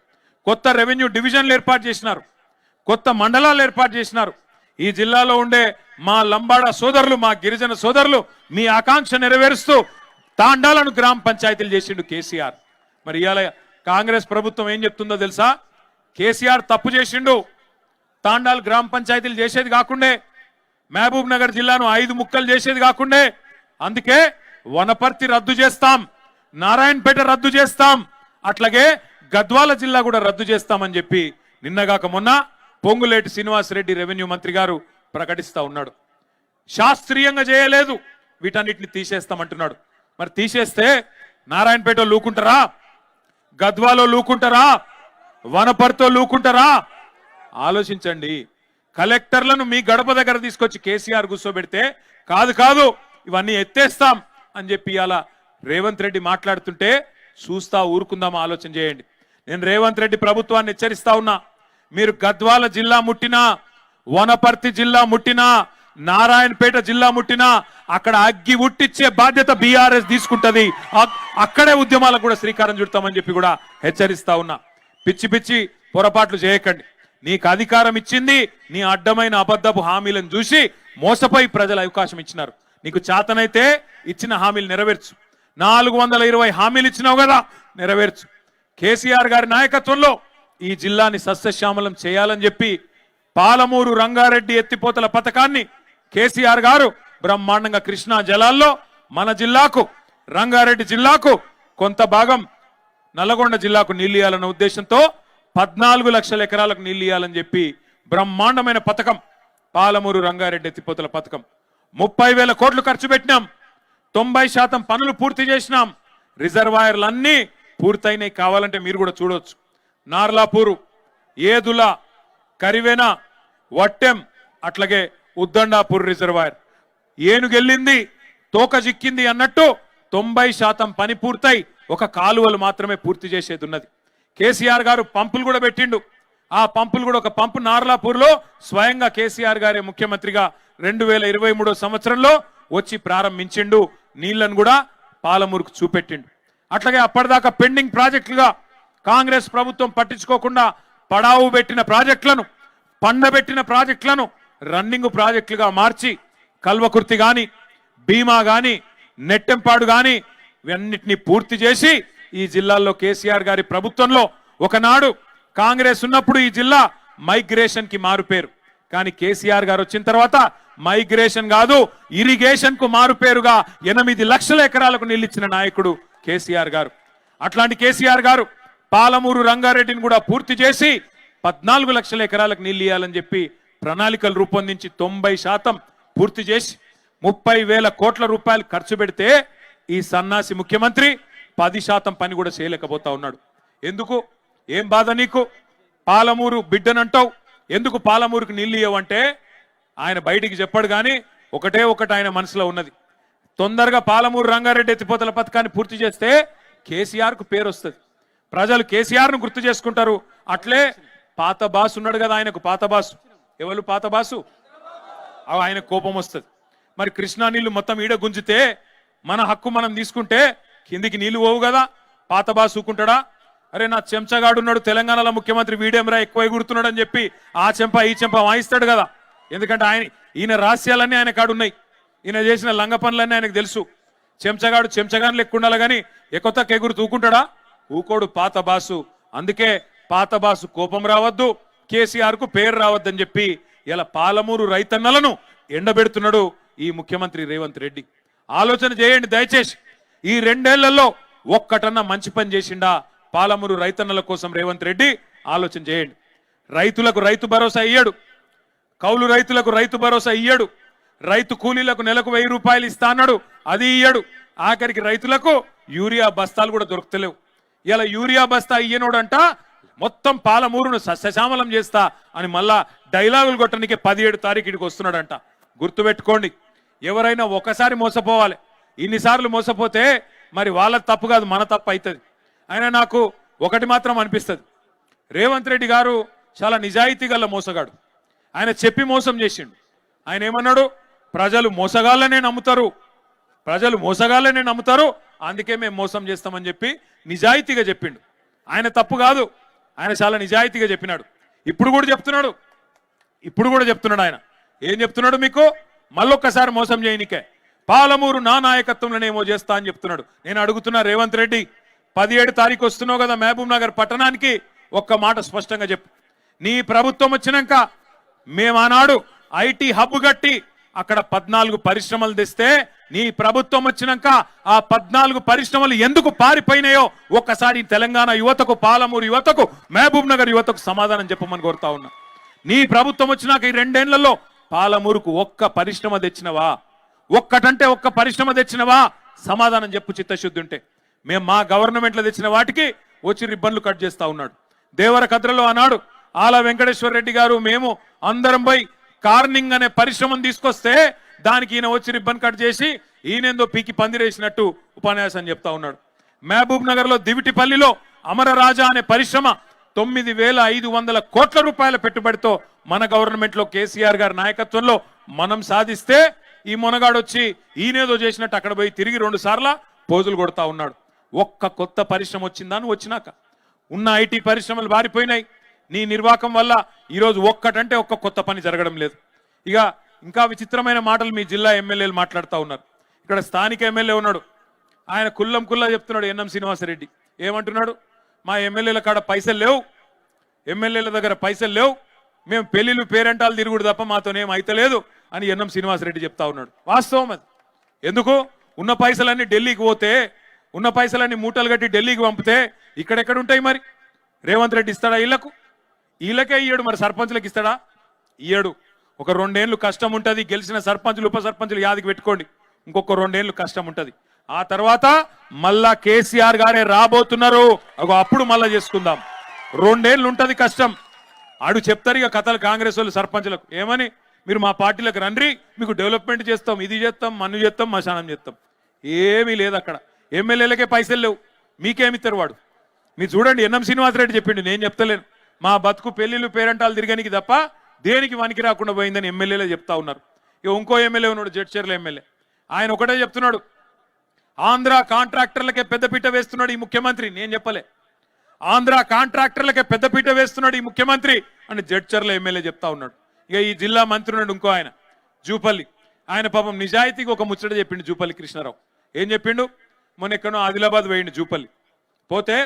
కొత్త రెవెన్యూ డివిజన్లు ఏర్పాటు చేసినారు, కొత్త మండలాలు ఏర్పాటు చేసినారు. ఈ జిల్లాలో ఉండే మా లంబాడ సోదరులు, మా గిరిజన సోదరులు మీ ఆకాంక్ష నెరవేరుస్తూ తాండాలను గ్రామ పంచాయతీలు చేసిండు కేసీఆర్. మరి ఇవాళ కాంగ్రెస్ ప్రభుత్వం ఏం చెప్తుందో తెలుసా? కేసీఆర్ తప్పు చేసిండు, తాండాలు గ్రామ పంచాయతీలు చేసేది కాకుండే, మహబూబ్ నగర్ జిల్లాను 5 ముక్కలు చేసేది కాకుండే, అందుకే వనపర్తి రద్దు చేస్తాం, నారాయణపేట రద్దు చేస్తాం, అట్లాగే గద్వాల జిల్లా కూడా రద్దు చేస్తామని చెప్పి నిన్నగాక మొన్న పొంగులేటి శ్రీనివాసరెడ్డి రెవెన్యూ మంత్రి గారు ప్రకటిస్తా ఉన్నాడు. శాస్త్రీయంగా చేయలేదు, వీటన్నిటిని తీసేస్తామంటున్నాడు. మరి తీసేస్తే నారాయణపేట లూకుంటారా? గద్వాలో లూకుంటారా? వనపర్తితో లూకుంటారా? ఆలోచించండి. కలెక్టర్లను మీ గడప దగ్గర తీసుకొచ్చి కేసీఆర్ కూర్చోబెడితే కాదు ఇవన్నీ ఎత్తేస్తాం అని చెప్పి అలా రేవంత్ రెడ్డి మాట్లాడుతుంటే చూస్తా ఊరుకుందామా? ఆలోచన చేయండి. నేను రేవంత్ రెడ్డి ప్రభుత్వాన్ని హెచ్చరిస్తా ఉన్నా, మీరు గద్వాల జిల్లా ముట్టినా, వనపర్తి జిల్లా ముట్టినా, నారాయణపేట జిల్లా ముట్టినా అక్కడ అగ్గి ఉట్టిచ్చే బాధ్యత బీఆర్ఎస్ తీసుకుంటది. అక్కడే ఉద్యమాలకు కూడా శ్రీకారం చుడతామని చెప్పి కూడా హెచ్చరిస్తా ఉన్నా. పిచ్చి పిచ్చి పొరపాట్లు చేయకండి. నీకు అధికారం ఇచ్చింది నీ అడ్డమైన అబద్ధపు హామీలను చూసి మోసపోయి ప్రజలు అవకాశం ఇచ్చినారు. నీకు చేతనైతే ఇచ్చిన హామీలు నెరవేర్చు. 420 హామీలు ఇచ్చినావు కదా, నెరవేర్చు. కేసీఆర్ గారి నాయకత్వంలో ఈ జిల్లాని సస్యశ్యామలం చేయాలని చెప్పి పాలమూరు రంగారెడ్డి ఎత్తిపోతల పథకాన్ని కేసీఆర్ గారు బ్రహ్మాండంగా కృష్ణా జలాల్లో మన జిల్లాకు, రంగారెడ్డి జిల్లాకు, కొంత భాగం నల్లగొండ జిల్లాకు నీళ్లు ఇవ్వాలన్న ఉద్దేశంతో 14 లక్షల ఎకరాలకు నీళ్లు ఇవ్వాలని చెప్పి బ్రహ్మాండమైన పథకం పాలమూరు రంగారెడ్డి ఎత్తిపోతల పథకం. 30,000 కోట్లు ఖర్చు పెట్టినాం, 90% పనులు పూర్తి చేసినాం. రిజర్వాయర్లు అన్నీ పూర్తయినాయి. కావాలంటే మీరు కూడా చూడవచ్చు. నార్లాపూరు, ఏదుల, కరివేన, వట్టెం, అట్లాగే ఉద్దండాపూర్ రిజర్వాయర్ ఏనుగెళ్ళింది తోక చిక్కింది అన్నట్టు 90% పని పూర్తయి ఒక కాలువలు మాత్రమే పూర్తి చేసేది ఉన్నది. కేసీఆర్ గారు పంపులు కూడా పెట్టిండు. ఆ పంపులు కూడా, ఒక పంపు నార్లాపూర్లో స్వయంగా కేసీఆర్ గారే ముఖ్యమంత్రిగా 2023 సంవత్సరంలో వచ్చి ప్రారంభించిండు. నీళ్లను కూడా పాలమూరుకు చూపెట్టిండు. అట్లాగే అప్పటిదాకా పెండింగ్ ప్రాజెక్టులుగా కాంగ్రెస్ ప్రభుత్వం పట్టించుకోకుండా పడావు పెట్టిన ప్రాజెక్టులను, పండబెట్టిన ప్రాజెక్టులను రన్నింగ్ ప్రాజెక్టులుగా మార్చి కల్వకుర్తి గాని, భీమా గాని, నెట్టెంపాడు గాని ఇవన్నిటిని పూర్తి చేసి ఈ జిల్లాల్లో కేసీఆర్ గారి ప్రభుత్వంలో ఒకనాడు కాంగ్రెస్ ఉన్నప్పుడు ఈ జిల్లా మైగ్రేషన్ కి మారుపేరు. కానీ కేసీఆర్ గారు వచ్చిన తర్వాత మైగ్రేషన్ కాదు, ఇరిగేషన్ కు మారుపేరుగా 8 లక్షల ఎకరాలకు నీళ్ళిచ్చిన నాయకుడు కేసీఆర్ గారు. అట్లాంటి కేసీఆర్ గారు పాలమూరు రంగారెడ్డిని కూడా పూర్తి చేసి 14 లక్షల ఎకరాలకు నీళ్ళు ఇవ్వాలని చెప్పి ప్రణాళికలు రూపొందించి 90% పూర్తి చేసి 30,000 కోట్ల రూపాయలు ఖర్చు పెడితే ఈ సన్నాసి ముఖ్యమంత్రి 10% పని కూడా చేయలేకపోతా ఉన్నాడు. ఎందుకు? ఏం బాధ నీకు? పాలమూరు బిడ్డనంటావు, ఎందుకు పాలమూరుకు నీళ్ళు ఇవ్వమంటే ఆయన బయటికి చెప్పాడు. కానీ ఒకటే ఒకటి ఆయన మనసులో ఉన్నది, తొందరగా పాలమూరు రంగారెడ్డి ఎత్తిపోతల పథకాన్ని పూర్తి చేస్తే కేసీఆర్కు పేరు వస్తుంది, ప్రజలు కేసీఆర్ను గుర్తు చేసుకుంటారు. అట్లే పాత బాసు ఉన్నాడు కదా ఆయనకు, పాత బాసు ఎవరు? పాత బాసు ఆయన కోపం వస్తుంది. మరి కృష్ణా నీళ్లు మొత్తం ఈడ గుంజితే మన హక్కు మనం తీసుకుంటే కిందికి నీళ్లు పోవు కదా, పాత బాసు ఊకుంటాడా? అరే నా చెంచగాడు ఉన్నాడు తెలంగాణలో ముఖ్యమంత్రి, వీడేమరా ఎక్కువ ఎగురుతున్నాడు అని చెప్పి ఆ చెంప ఈ చెంప వాయిస్తాడు కదా. ఎందుకంటే ఈయన రహస్యాలన్నీ ఆయన కాడున్నాయి, ఈయన చేసిన లంగ పనులన్నీ ఆయనకు తెలుసు. చెంచగాడు చెంచగాని లెక్క ఉండాలి కానీ ఎకొత్తకు ఎగురు తూకుంటాడా? ఊకోడు పాత బాసు. అందుకే పాత బాసు కోపం రావద్దు, కేసీఆర్ కు పేరు రావద్దని చెప్పి ఇలా పాలమూరు రైతన్నలను ఎండబెడుతున్నాడు ఈ ముఖ్యమంత్రి రేవంత్ రెడ్డి. ఆలోచన చేయండి దయచేసి, ఈ 2 ఏళ్లలో ఒక్కటన్నా మంచి పని చేసిండా పాలమూరు రైతన్నల కోసం రేవంత్ రెడ్డి? ఆలోచన చేయండి. రైతులకు రైతు భరోసా ఇయ్యడు, కౌలు రైతులకు రైతు భరోసా ఇయ్యడు, రైతు కూలీలకు నెలకు 1000 రూపాయలు ఇస్తా అన్నాడు, అది ఇయ్యడు. ఆఖరికి రైతులకు యూరియా బస్తాలు కూడా దొరుకుతలేవు. ఇలా యూరియా బస్తా ఇయ్యనోడంట మొత్తం పాలమూరును సస్యశ్యామలం చేస్తా అని మళ్ళా డైలాగులు కొట్టడానికి 17 తారీఖు ఇడికి వస్తున్నాడంట. గుర్తుపెట్టుకోండి, ఎవరైనా ఒకసారి మోసపోవాలి, ఇన్నిసార్లు మోసపోతే మరి వాళ్ళ తప్పు కాదు మన తప్పు అవుతుంది. అయినా నాకు ఒకటి మాత్రం అనిపిస్తుంది, రేవంత్ రెడ్డి గారు చాలా నిజాయితీ గల మోసగాడు. ఆయన చెప్పి మోసం చేసిండు. ఆయన ఏమన్నాడు? ప్రజలు మోసగాళ్ళనే నమ్ముతారు, ప్రజలు మోసగాళ్ళనే నమ్ముతారు, అందుకే మేము మోసం చేస్తామని చెప్పి నిజాయితీగా చెప్పిండు. ఆయన తప్పు కాదు, ఆయన చాలా నిజాయితీగా చెప్పినాడు. ఇప్పుడు కూడా చెప్తున్నాడు ఆయన ఏం చెప్తున్నాడు మీకు? మళ్ళొక్కసారి మోసం చేయనికే పాలమూరు నా నాయకత్వంలోనేమో చేస్తా అని చెప్తున్నాడు. నేను అడుగుతున్నా రేవంత్ రెడ్డి, 17 తారీఖు వస్తున్నావు కదా మహబూబ్ నగర్ పట్టణానికి, ఒక్క మాట స్పష్టంగా చెప్పు. నీ ప్రభుత్వం వచ్చినాక మేము ఆనాడు ఐటీ హబ్ కట్టి అక్కడ 14 పరిశ్రమలు తెస్తే నీ ప్రభుత్వం వచ్చినాక ఆ 14 పరిశ్రమలు ఎందుకు పారిపోయినాయో ఒక్కసారి తెలంగాణ యువతకు, పాలమూరు యువతకు, మహబూబ్ నగర్ యువతకు సమాధానం చెప్పమని కోరుతా ఉన్నా. నీ ప్రభుత్వం వచ్చినాక ఈ 2 ఏళ్లలో పాలమూరుకు ఒక్క పరిశ్రమ తెచ్చినవా? ఒక్కటంటే ఒక్క పరిశ్రమ తెచ్చినవా? సమాధానం చెప్పు చిత్తశుద్ధి ఉంటే. మేము మా గవర్నమెంట్లో తెచ్చిన వాటికి వచ్చి రిబ్బన్లు కట్ చేస్తా ఉన్నాడు. దేవరకద్రలో ఆనాడు ఆల వెంకటేశ్వర రెడ్డి గారు మేము అందరం పోయి కార్నింగ్ అనే పరిశ్రమను తీసుకొస్తే దానికి ఈయన వచ్చి రిబ్బన్ కట్ చేసి ఈయనేందో పీకి పందిరేసినట్టు ఉపన్యాసం చెప్తా ఉన్నాడు. మహబూబ్ నగర్ లో దివిటిపల్లిలో అమరరాజా అనే పరిశ్రమ 9,500 కోట్ల రూపాయల పెట్టుబడితో మన గవర్నమెంట్ లో కేసీఆర్ గారి నాయకత్వంలో మనం సాధిస్తే ఈ మొనగాడు వచ్చి ఈయనేదో చేసినట్టు అక్కడ పోయి తిరిగి 2 సార్లు పోజులు కొడతా ఉన్నాడు. ఒక్క కొత్త పరిశ్రమ వచ్చిందని వచ్చినాక ఉన్న ఐటీ పరిశ్రమలు బారిపోయినాయి. నీ నిర్వాహకం వల్ల ఈరోజు ఒక్కటంటే ఒక్క కొత్త పని జరగడం లేదు. ఇక ఇంకా విచిత్రమైన మాటలు మీ జిల్లా ఎమ్మెల్యేలు మాట్లాడుతూ ఉన్నారు. ఇక్కడ స్థానిక ఎమ్మెల్యే ఉన్నాడు, ఆయన కుల్లా చెప్తున్నాడు. ఎన్ఎం శ్రీనివాసరెడ్డి ఏమంటున్నాడు? మా ఎమ్మెల్యేల కాడ పైసలు లేవు, ఎమ్మెల్యేల దగ్గర పైసలు లేవు, మేము పెళ్లిళ్ళు పేరెంటాలు తిరుగుడు తప్ప మాతోనేం అయితలేదు అని ఎన్ఎం శ్రీనివాసరెడ్డి చెప్తా ఉన్నాడు. వాస్తవం అది. ఎందుకు? ఉన్న పైసలన్నీ ఢిల్లీకి పోతే, ఉన్న పైసలన్నీ మూటలు కట్టి ఢిల్లీకి పంపితే ఇక్కడెక్కడ ఉంటాయి? మరి రేవంత్ రెడ్డి ఇస్తాడా? వీళ్ళకే ఇయ్యడు, మరి సర్పంచ్లకు ఇస్తాడా? ఇయ్యడు. ఒక 2 ఏళ్ళు కష్టం ఉంటుంది, గెలిచిన సర్పంచులు ఉప సర్పంచులు యాదికి పెట్టుకోండి, ఇంకొక 2 ఏళ్ళు కష్టం ఉంటుంది. ఆ తర్వాత మళ్ళా కేసీఆర్ గారే రాబోతున్నారు, అప్పుడు మళ్ళా చేసుకుందాం. 2 ఏళ్ళు ఉంటది కష్టం. ఆడు చెప్తారు ఇక కథలు కాంగ్రెస్ వాళ్ళు సర్పంచులకు ఏమని, మీరు మా పార్టీలకు రండి, మీకు డెవలప్మెంట్ చేస్తాం, ఇది చేస్తాం, మన్ను చేస్తాం, మశానం చేస్తాం. ఏమీ లేదు అక్కడ. ఎమ్మెల్యేలకే పైసలు లేవు, మీకేమిస్తారు వాడు? మీరు చూడండి, ఎన్ఎం శ్రీనివాసరెడ్డి చెప్పిండు, నేను చెప్తలేను. మా బతుకు పెళ్లిళ్ళు పేరెంటాలు తిరగనికి తప్ప దేనికి వనికి రాకుండా పోయిందని ఎమ్మెల్యేలే చెప్తా ఉన్నారు. ఇక ఇంకో ఎమ్మెల్యే ఉన్నాడు, జడ్చర్ల ఎమ్మెల్యే, ఆయన ఒకటే చెప్తున్నాడు, ఆంధ్ర కాంట్రాక్టర్లకే పెద్దపీట వేస్తున్నాడు ఈ ముఖ్యమంత్రి. నేను చెప్పలే, ఆంధ్ర కాంట్రాక్టర్లకే పెద్దపీట వేస్తున్నాడు ఈ ముఖ్యమంత్రి అని జడ్చర్ల ఎమ్మెల్యే చెప్తా ఉన్నాడు. ఇక ఈ జిల్లా మంత్రి ఉన్నాడు ఇంకో ఆయన, జూపల్లి, ఆయన పాపం నిజాయితీకి ఒక ముచ్చట చెప్పిండు. జూపల్లి కృష్ణారావు ఏం చెప్పిండు? మొన్న ఎక్కడో ఆదిలాబాద్ పోయిండు జూపల్లి. పోతే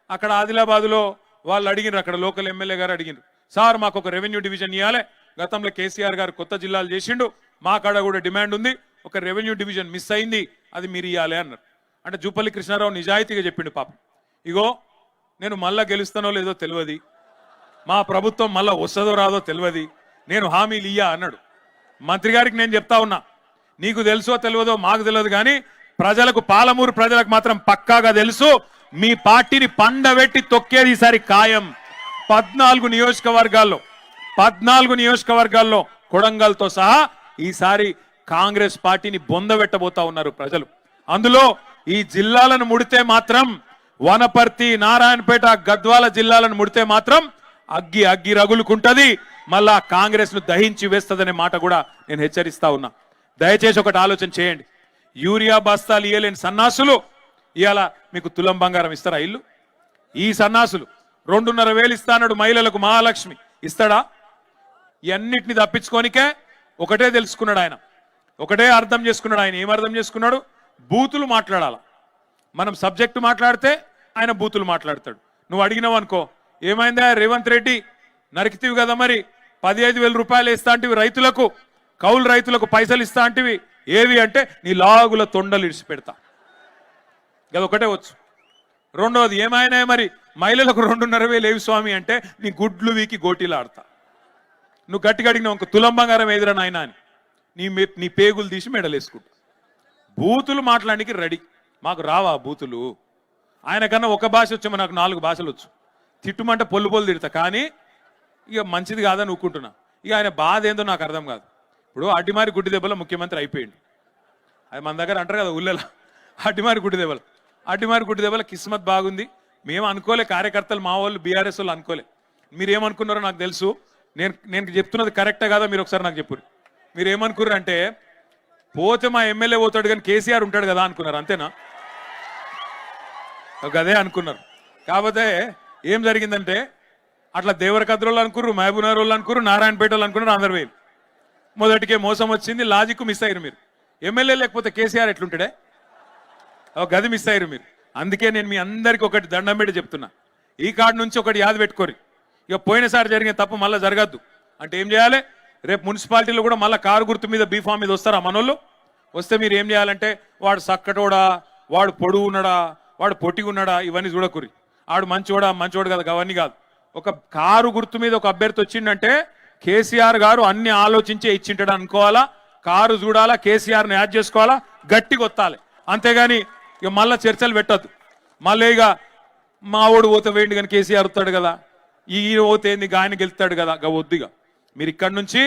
అక్కడ ఆదిలాబాద్లో వాళ్ళు అడిగినారు, అక్కడ లోకల్ ఎమ్మెల్యే గారు అడిగినారు, సార్ మాకు ఒక రెవెన్యూ డివిజన్ ఇవ్వాలి, గతంలో కేసీఆర్ గారు కొత్త జిల్లాలు చేసిండు, మా కాడ కూడా డిమాండ్ ఉంది, ఒక రెవెన్యూ డివిజన్ మిస్ అయింది, అది మీరు ఇవ్వాలి అన్నారు. అంటే జూపల్లి కృష్ణారావు నిజాయితీగా చెప్పిండు పాపం. ఇగో నేను మళ్ళా గెలుస్తానో లేదో తెలియదు, మా ప్రభుత్వం మళ్ళా వస్తుందో రాదో తెలియదు, నేను హామీలు ఇయ్యా అన్నాడు. మంత్రి గారికి నేను చెప్తా ఉన్నా, నీకు తెలుసో తెలియదో మాకు తెలియదు కానీ ప్రజలకు, పాలమూరు ప్రజలకు మాత్రం పక్కాగా తెలుసు, మీ పార్టీని పండబెట్టి తొక్కేది ఈసారి ఖాయం. 14 నియోజకవర్గాల్లో కొడంగల్తో సహా ఈసారి కాంగ్రెస్ పార్టీని బొందబెట్టబోతా ఉన్నారు ప్రజలు. అందులో ఈ జిల్లాలను ముడితే మాత్రం, వనపర్తి, నారాయణపేట, గద్వాల జిల్లాలను ముడితే మాత్రం అగ్గి రగులుకుంటది, మళ్ళా కాంగ్రెస్ ను దహించి వేస్తదనే మాట కూడా నేను హెచ్చరిస్తా ఉన్నా. దయచేసి ఒకటి ఆలోచన చేయండి. యూరియా బస్తాలు ఇయ్యలేని సన్నాసులు ఇవాళ మీకు తులం బంగారం ఇస్తారా? ఇల్లు ఈ సన్నాసులు 2,500 ఇస్తాడు మహిళలకు, మహాలక్ష్మి ఇస్తాడా? ఇవన్నిటిని తప్పించుకోనికే ఒకటే తెలుసుకున్నాడు ఆయన, ఒకటే అర్థం చేసుకున్నాడు ఆయన. ఏం అర్థం చేసుకున్నాడు? బూతులు మాట్లాడాల. మనం సబ్జెక్టు మాట్లాడితే ఆయన బూతులు మాట్లాడతాడు. నువ్వు అడిగినావు అనుకో, ఏమైందా రేవంత్ రెడ్డి నరికితివి కదా, మరి 15,000 రూపాయలు ఇస్తా అంటివి రైతులకు, కౌలు రైతులకు పైసలు ఇస్తా అంటివి ఏవి అంటే నీ లాగుల తొండలు ఇడిచి పెడతా. అదొకటే వచ్చు. రెండవది ఏమైనా మరి మహిళలకు 2,500 ఏవి స్వామి అంటే నీ గుడ్లు వీకి గోటీలు ఆడతా. నువ్వు గట్టిగా అడిగినావు ఇంకో తులం బంగారం ఎదురా నాయన అని నీ పేగులు తీసి మెడలేసుకుంటా. బూతులు మాట్లాడానికి రెడీ. మాకు రావా బూతులు? ఆయన కన్నా ఒక భాష వచ్చేమో, నాకు 4 భాషలు వచ్చు. తిట్టుమంటే పొల్లు తిడతా, కానీ ఇక మంచిది కాదని ఊరుకుంటున్నా. ఇక ఆయన బాధ ఏందో నాకు అర్థం కాదు. ఇప్పుడు అడ్డిమారి గుడ్డి దెబ్బలో ముఖ్యమంత్రి అయిపోయింది. అది మన దగ్గర అంటారు కదా ఊళ్ళలో, అడ్డిమారి గుడ్డి దెబ్బల కిస్మత్ బాగుంది. మేము అనుకోలే, కార్యకర్తలు మా వాళ్ళు బీఆర్ఎస్ వాళ్ళు అనుకోలే. మీరు ఏమనుకున్నారో నాకు తెలుసు. నేను చెప్తున్నది కరెక్టే కాదా మీరు ఒకసారి నాకు చెప్పు. మీరు ఏమనుకున్నారు అంటే పోతే మా ఎమ్మెల్యే పోతాడు కానీ కేసీఆర్ ఉంటాడు కదా అనుకున్నారు, అంతేనా? అదే అనుకున్నారు. కాకపోతే ఏం జరిగిందంటే అట్లా దేవరకద్రోళ్ళు అనుకున్నారు, మహబూబ్నగర్ వాళ్ళు అనుకున్నారు, నారాయణపేట వాళ్ళు అనుకున్నారు, అందరు వేలు. మొదటికే మోసం వచ్చింది, లాజిక్ మిస్ అయ్యారు మీరు. ఎమ్మెల్యే లేకపోతే కేసీఆర్ ఎట్లుంటాడే? ఒక గది మిస్ అయ్యారు మీరు. అందుకే నేను మీ అందరికి ఒకటి దండం పెట్టి చెప్తున్నా, ఈ కార్డు నుంచి ఒకటి యాద పెట్టుకోరి. ఇక పోయినసారి జరిగిన తప్పు మళ్ళీ జరగద్దు అంటే ఏం చేయాలి? రేపు మున్సిపాలిటీలో కూడా మళ్ళీ కారు గుర్తు మీద బీఫామ్ మీద వస్తారా మనోళ్ళు? వస్తే మీరు ఏం చేయాలంటే వాడు సక్కటోడా, వాడు పొడుగు ఉన్నాడా, వాడు పొట్టిగా ఉన్నాడా, ఇవన్నీ చూడకురి. ఆడు మంచోడు కదా, అవన్నీ కాదు. ఒక కారు గుర్తు మీద ఒక అభ్యర్థి వచ్చిండంటే కేసీఆర్ గారు అన్ని ఆలోచించే ఇచ్చింటాడు అనుకోవాలా. కారు చూడాలా, కేసీఆర్ని యాడ్ చేసుకోవాలా, గట్టిగా ఒత్తాలి. అంతేగాని ఇక మళ్ళీ చర్చలు పెట్టద్దు. మళ్ళీ ఇక మా ఓడు పోతే వేయండి కానీ కేసీఆర్ వస్తాడు కదా, ఈ పోతే ఆయన గెలుస్తాడు కదా, వద్దుగా. మీరు ఇక్కడి నుంచి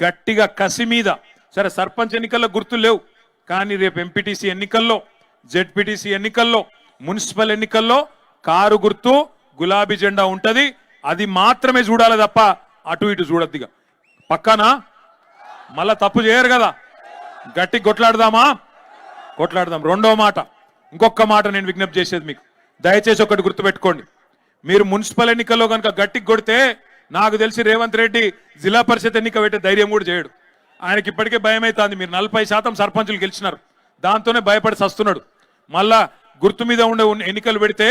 గట్టిగా కసి మీద, సరే సర్పంచ్ ఎన్నికల్లో గుర్తులు లేవు కానీ రేపు ఎంపీటీసీ ఎన్నికల్లో, జెడ్పీటీసీ ఎన్నికల్లో, మున్సిపల్ ఎన్నికల్లో కారు గుర్తు గులాబీ జెండా ఉంటది. అది మాత్రమే చూడాలి తప్ప అటు ఇటు చూడద్దిగా. పక్కన మళ్ళా తప్పు చేయరు కదా, గట్టి కొట్లాడదామా? కొట్లాడదాం. రెండో మాట, ఇంకొక మాట నేను విజ్ఞప్తి చేసేది మీకు, దయచేసి ఒకటి గుర్తుపెట్టుకోండి. మీరు మున్సిపల్ ఎన్నికల్లో కనుక గట్టికి కొడితే నాకు తెలిసి రేవంత్ రెడ్డి జిల్లా పరిషత్ ఎన్నిక పెట్టే ధైర్యం కూడా చేయడు. ఆయనకి ఇప్పటికే భయం అవుతుంది. మీరు 40% సర్పంచులు గెలిచినారు, దాంతోనే భయపడి సస్తున్నాడు. మళ్ళా గుర్తు మీద ఉండే ఎన్నికలు పెడితే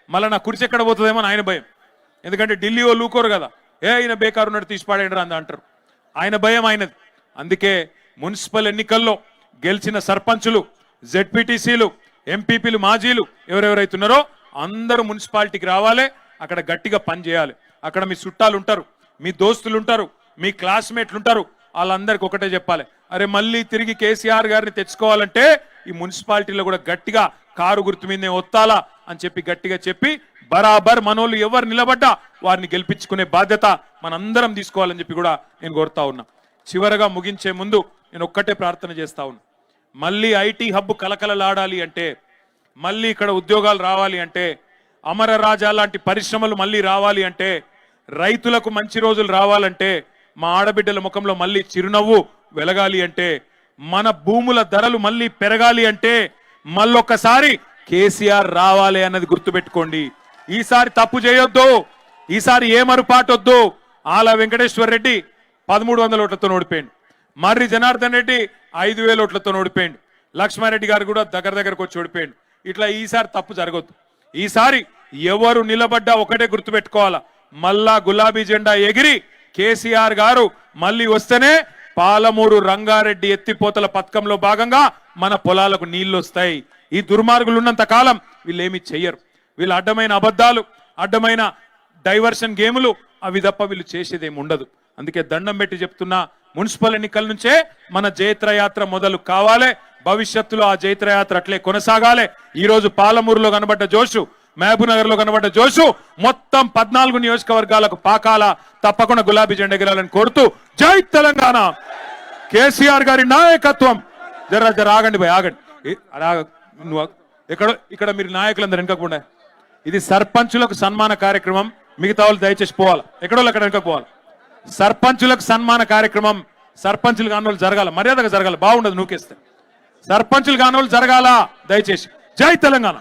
మళ్ళీ నా కుర్చీ ఎక్కడ పోతుందేమో ఆయన భయం. ఎందుకంటే ఢిల్లీ వాళ్ళు ఊకోరు కదా, ఈయన బేకారు ఉన్నాడు తీసిపాడేండ్రా అని అంటారు. ఆయన భయం ఆయనది. అందుకే మున్సిపల్ ఎన్నికల్లో గెలిచిన సర్పంచులు, జెడ్పీటీసీలు, ఎంపీపీలు, మాజీలు ఎవరెవరైతున్నారో అందరూ మున్సిపాలిటీకి రావాలి. అక్కడ గట్టిగా పని చేయాలి. అక్కడ మీ చుట్టాలు ఉంటారు, మీ దోస్తులు ఉంటారు, మీ క్లాస్మేట్లు ఉంటారు. వాళ్ళందరికీ ఒకటే చెప్పాలి, అరే మళ్ళీ తిరిగి కేసీఆర్ గారిని తెచ్చుకోవాలంటే ఈ మున్సిపాలిటీలో కూడా గట్టిగా కారు గుర్తు మీదనే ఒత్తాలా అని చెప్పి గట్టిగా చెప్పి బరాబర్ మనోళ్ళు ఎవరు నిలబడ్డా వారిని గెలిపించుకునే బాధ్యత మనందరం తీసుకోవాలని చెప్పి కూడా నేను కోరుతా ఉన్నా. చివరగా ముగించే ముందు నేను ఒక్కటే ప్రార్థన చేస్తా ఉన్నా. మళ్ళీ ఐటీ హబ్ కలకలలాడాలి అంటే, మళ్ళీ ఇక్కడ ఉద్యోగాలు రావాలి అంటే, అమర రాజా లాంటి పరిశ్రమలు మళ్ళీ రావాలి అంటే, రైతులకు మంచి రోజులు రావాలంటే, మా ఆడబిడ్డల ముఖంలో మళ్ళీ చిరునవ్వు వెలగాలి అంటే, మన భూముల ధరలు మళ్ళీ పెరగాలి అంటే మళ్ళొక్కసారి కేసీఆర్ రావాలి అన్నది గుర్తుపెట్టుకోండి. ఈసారి తప్పు చేయొద్దు, ఈసారి ఏ మరుపాటొద్దు. ఆల వెంకటేశ్వర్ రెడ్డి 1300 ఓట్లతో ఓడిపోయింది, మర్రి జనార్దన్ రెడ్డి 5000 ఓట్లతో ఓడిపోయింది, లక్ష్మారెడ్డి గారు కూడా దగ్గరకు వచ్చి ఓడిపోయింది. ఇట్లా ఈసారి తప్పు జరగొద్దు. ఈసారి ఎవరు నిలబడ్డా ఒకటే గుర్తుపెట్టుకోవాలా, మళ్ళా గులాబీ జెండా ఎగిరి కేసీఆర్ గారు మళ్ళీ వస్తేనే పాలమూరు రంగారెడ్డి ఎత్తిపోతల పథకంలో భాగంగా మన పొలాలకు నీళ్లు వస్తాయి. ఈ దుర్మార్గులు ఉన్నంత కాలం వీళ్ళేమి చెయ్యరు. వీళ్ళు అడ్డమైన అబద్ధాలు, అడ్డమైన డైవర్షన్ గేములు అవి తప్ప వీళ్ళు చేసేదేమి ఉండదు. అందుకే దండం పెట్టి చెప్తున్నా, మున్సిపల్ ఎన్నికల నుంచే మన జైత్రయాత్ర మొదలు కావాలి. భవిష్యత్తులో ఆ జైత్రయాత్ర అట్లే కొనసాగాలి. ఈ రోజు పాలమూరులో కనబడ్డ జోషు, మహబూబ్ నగర్ లో కనబడ్డ జోషు మొత్తం 14 నియోజకవర్గాలకు పాకాల. తప్పకుండా గులాబీ జెండా ఎగరాలని కోరుతూ జై తెలంగాణ, కేసీఆర్ గారి నాయకత్వం. జర ఆగండి భయ్, ఆగండి. నువ్వు ఇక్కడ మీరు నాయకులందరూ వెనకకుండా, ఇది సర్పంచులకు సన్మాన కార్యక్రమం. మిగతా వాళ్ళు దయచేసి పోవాలి, ఎక్కడో అక్కడ వెనక పోవాలి. సర్పంచులకు సన్మాన కార్యక్రమం, సర్పంచులు కాని వాళ్ళు జరగాల, మర్యాదగా జరగాల, బాగుండదు నూకేస్తే. సర్పంచులు కాని వాళ్ళు జరగాల దయచేసి. జై తెలంగాణ.